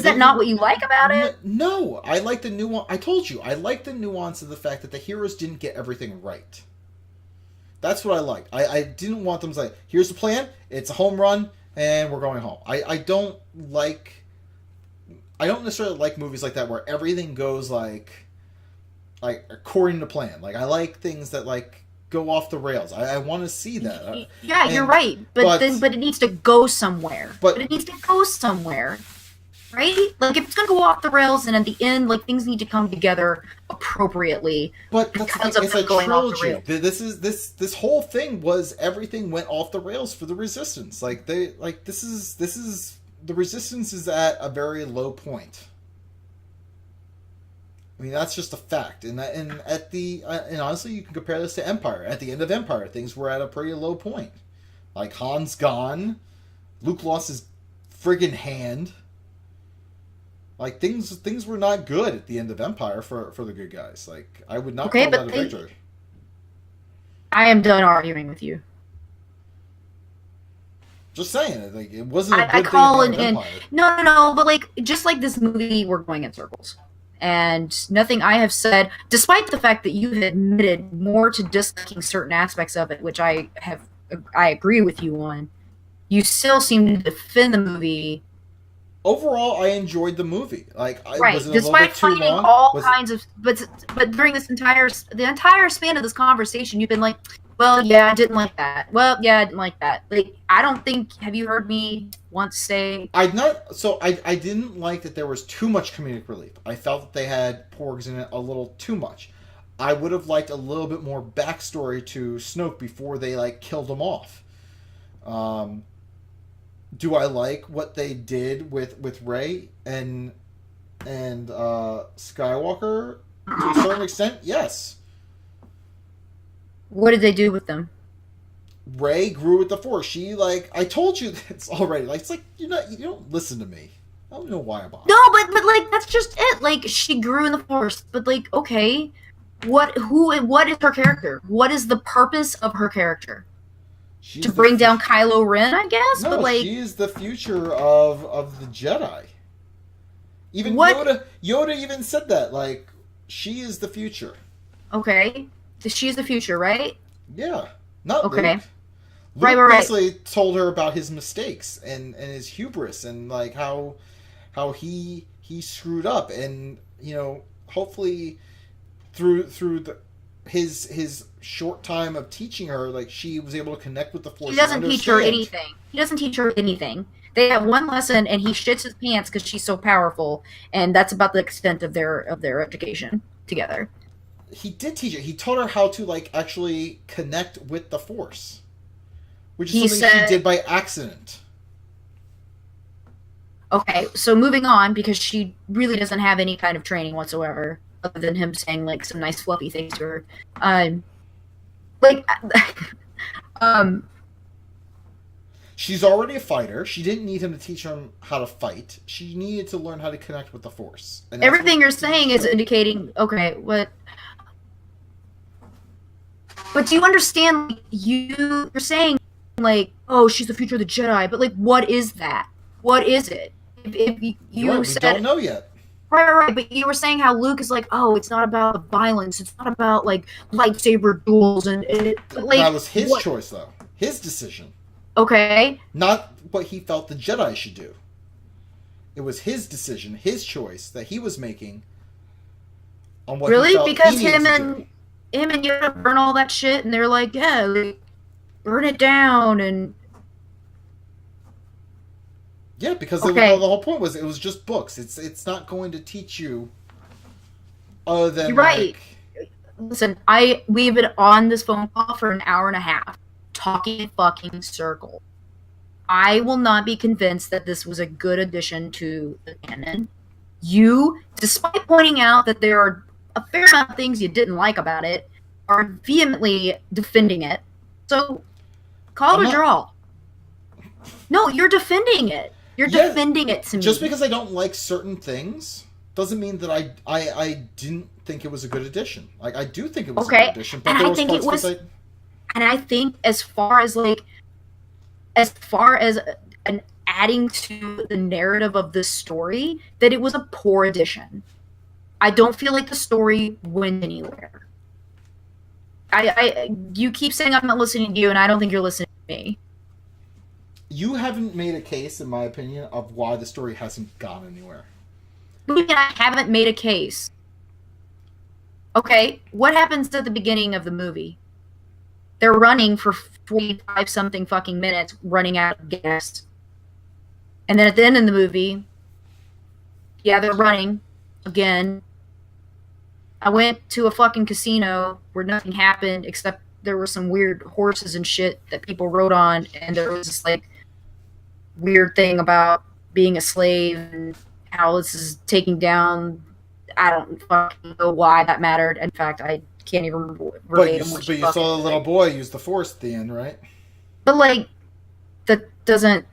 that not what you like about it? No, I like the nuance. I told you, I like the nuance of the fact that the heroes didn't get everything right. That's what I liked. I didn't want them to say, here's the plan, it's a home run, and we're going home. I don't necessarily like movies like that where everything goes like according to plan. Like, I like things that, like, go off the rails. I want to see that. Yeah, you're right. But it needs to go somewhere. But it needs to go somewhere. right? Like, if it's gonna go off the rails, and at the end, like, things need to come together appropriately. But that's Because like, of it's a them going off the trilogy. rails. This whole thing was everything went off the rails for the Resistance. Like this is the Resistance is at a very low point. I mean, that's just a fact. And honestly, you can compare this to Empire. At the end of Empire, things were at a pretty low point. Like, Han's gone, Luke lost his friggin' hand. Like, things were not good at the end of Empire for the good guys. Like, I would not call that a victory. I am done arguing with you. Just saying, like, it wasn't a good I call thing at the end of it. Empire. No, but like, just like this movie, we're going in circles. And nothing I have said, despite the fact that you have admitted more to disliking certain aspects of it, which I agree with you on, you still seem to defend the movie. Overall, I enjoyed the movie. Like, Right, despite finding all kinds of, but during the entire span of this conversation, you've been like, well, yeah, I didn't like that. Well, yeah, I didn't like that. Like, I don't think, have you heard me once say? I didn't like that there was too much comedic relief. I felt that they had Porgs in it a little too much. I would have liked a little bit more backstory to Snoke before they, like, killed him off. Do I like what they did with Rey and Skywalker to a certain extent? Yes. What did they do with them? Rey grew with the Force. She, like, I told you this already. Like, it's like, you don't listen to me. I don't know why I'm on. No, but like, that's just it. Like, she grew in the Force, but like, okay, what is her character? What is the purpose of her character? To bring down Kylo Ren, I guess. No, but like, she is the future of the Jedi. Even what? Yoda even said that. Like, she is the future. Okay, she's the future, right? Yeah, not okay. Luke. Luke Luke basically told her about his mistakes and his hubris and like how he screwed up, and hopefully through his short time of teaching her, like, she was able to connect with the Force. He doesn't teach her anything. They have one lesson, and he shits his pants because she's so powerful, and that's about the extent of their education together. He did teach her. He taught her how to, like, actually connect with the Force, which is something she did by accident. Okay, so moving on, because she really doesn't have any kind of training whatsoever, other than him saying, like, some nice fluffy things to her. She's already a fighter. She didn't need him to teach her how to fight. She needed to learn how to connect with the Force. And everything you're saying is indicating, okay, what... But do you understand, like, you're saying, like, oh, she's the future of the Jedi, but, like, what is that? What is it? If you said... We don't know yet. Right, but you were saying how Luke is like, oh, it's not about violence, it's not about, like, lightsaber duels, and like... That was his choice, though. His decision. Okay. Not what he felt the Jedi should do. It was his decision, his choice, that he was making on what he felt because he him needed and to do. him and Yoda burn all that shit, and they're like, yeah, like, burn it down, and... Yeah, because the whole point was it was just books. It's not going to teach you other than... You're right. Listen, we've been on this phone call for an hour and a half, talking in fucking circle. I will not be convinced that this was a good addition to the canon. You, despite pointing out that there are a fair amount of things you didn't like about it, are vehemently defending it. So, call it a draw. No, you're defending it. You're defending it to me. Just because I don't like certain things doesn't mean that I didn't think it was a good addition. Like, I do think it was a good addition, but and I think as far as an adding to the narrative of this story, that it was a poor addition. I don't feel like the story went anywhere. You keep saying I'm not listening to you, and I don't think you're listening to me. You haven't made a case, in my opinion, of why the story hasn't gone anywhere. I haven't made a case. Okay, what happens at the beginning of the movie? They're running for 45-something fucking minutes, running out of gas. And then at the end of the movie, Yeah, they're running again. I went to a fucking casino where nothing happened except there were some weird horses and shit that people rode on, and there was this like weird thing about being a slave and how this is taking down. I don't fucking know why that mattered. In fact, I can't even relate. But you saw the little boy use the Force at the end, right? But like, that doesn't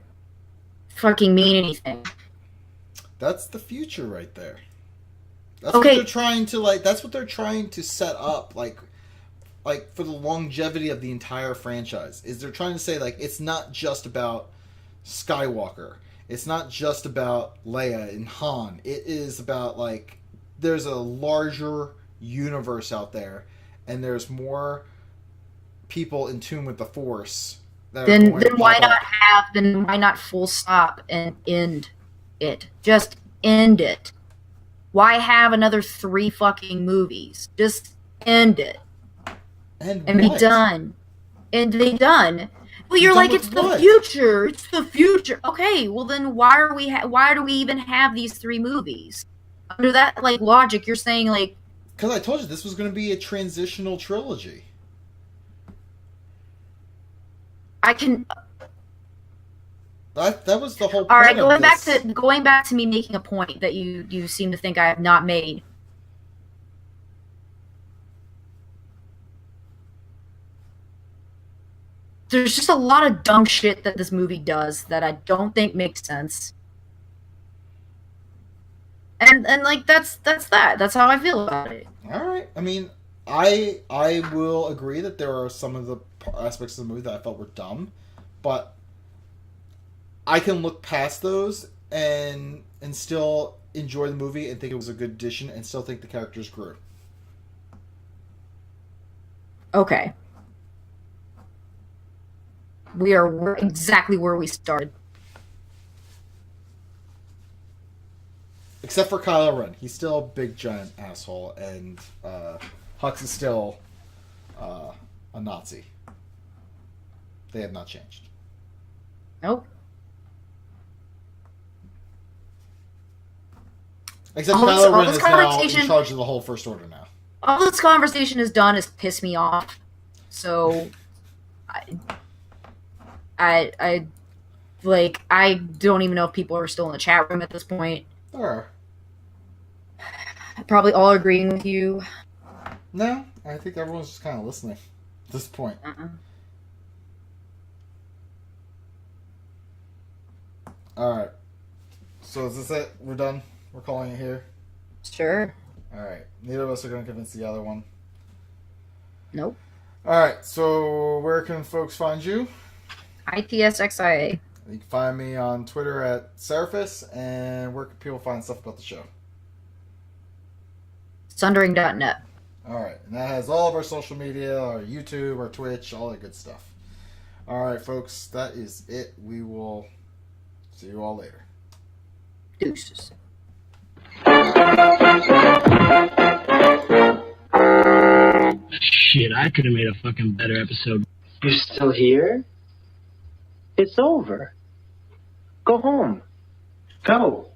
fucking mean anything. That's the future right there. That's Okay. what they're trying to like. That's what they're trying to set up, like for the longevity of the entire franchise. Is they're trying to say like it's not just about Skywalker. It's not just about Leia and Han. It is about like there's a larger universe out there, and there's more people in tune with the Force. Then why not have? Then why not full stop and end it? Just end it. Why have another 3 fucking movies? Just end it and be done. And be done. Well, you're like, it's the future. It's the future. Okay, well then why do we even have these 3 movies? Under that like logic, you're saying like, because I told you this was going to be a transitional trilogy. I can. That was the whole point. All right, of going back to me making a point that you seem to think I have not made. There's just a lot of dumb shit that this movie does that I don't think makes sense. And like that's that. That's how I feel about it. All right. I mean, I will agree that there are some of the aspects of the movie that I felt were dumb, but I can look past those and still enjoy the movie and think it was a good addition and still think the characters grew. Okay. We're exactly where we started. Except for Kylo Ren. He's still a big, giant asshole, and Hux is still a Nazi. They have not changed. Nope. Except Kylo Ren is now in charge of the whole First Order now. All this conversation has done is piss me off. So, I don't even know if people are still in the chat room at this point. There are. Probably all agreeing with you. No, I think everyone's just kind of listening at this point. Alright. So is this it? We're done? We're calling it here? Sure. Alright. Neither of us are going to convince the other one. Nope. Alright, so where can folks find you? ITSXIA. You can find me on Twitter at Seraphis, and where can people find stuff about the show? Sundering.net. Alright, and that has all of our social media, our YouTube, our Twitch, all that good stuff. Alright, folks, that is it. We will see you all later. Deuces. Shit, I could have made a fucking better episode. You're still here? It's over. Go home. Go.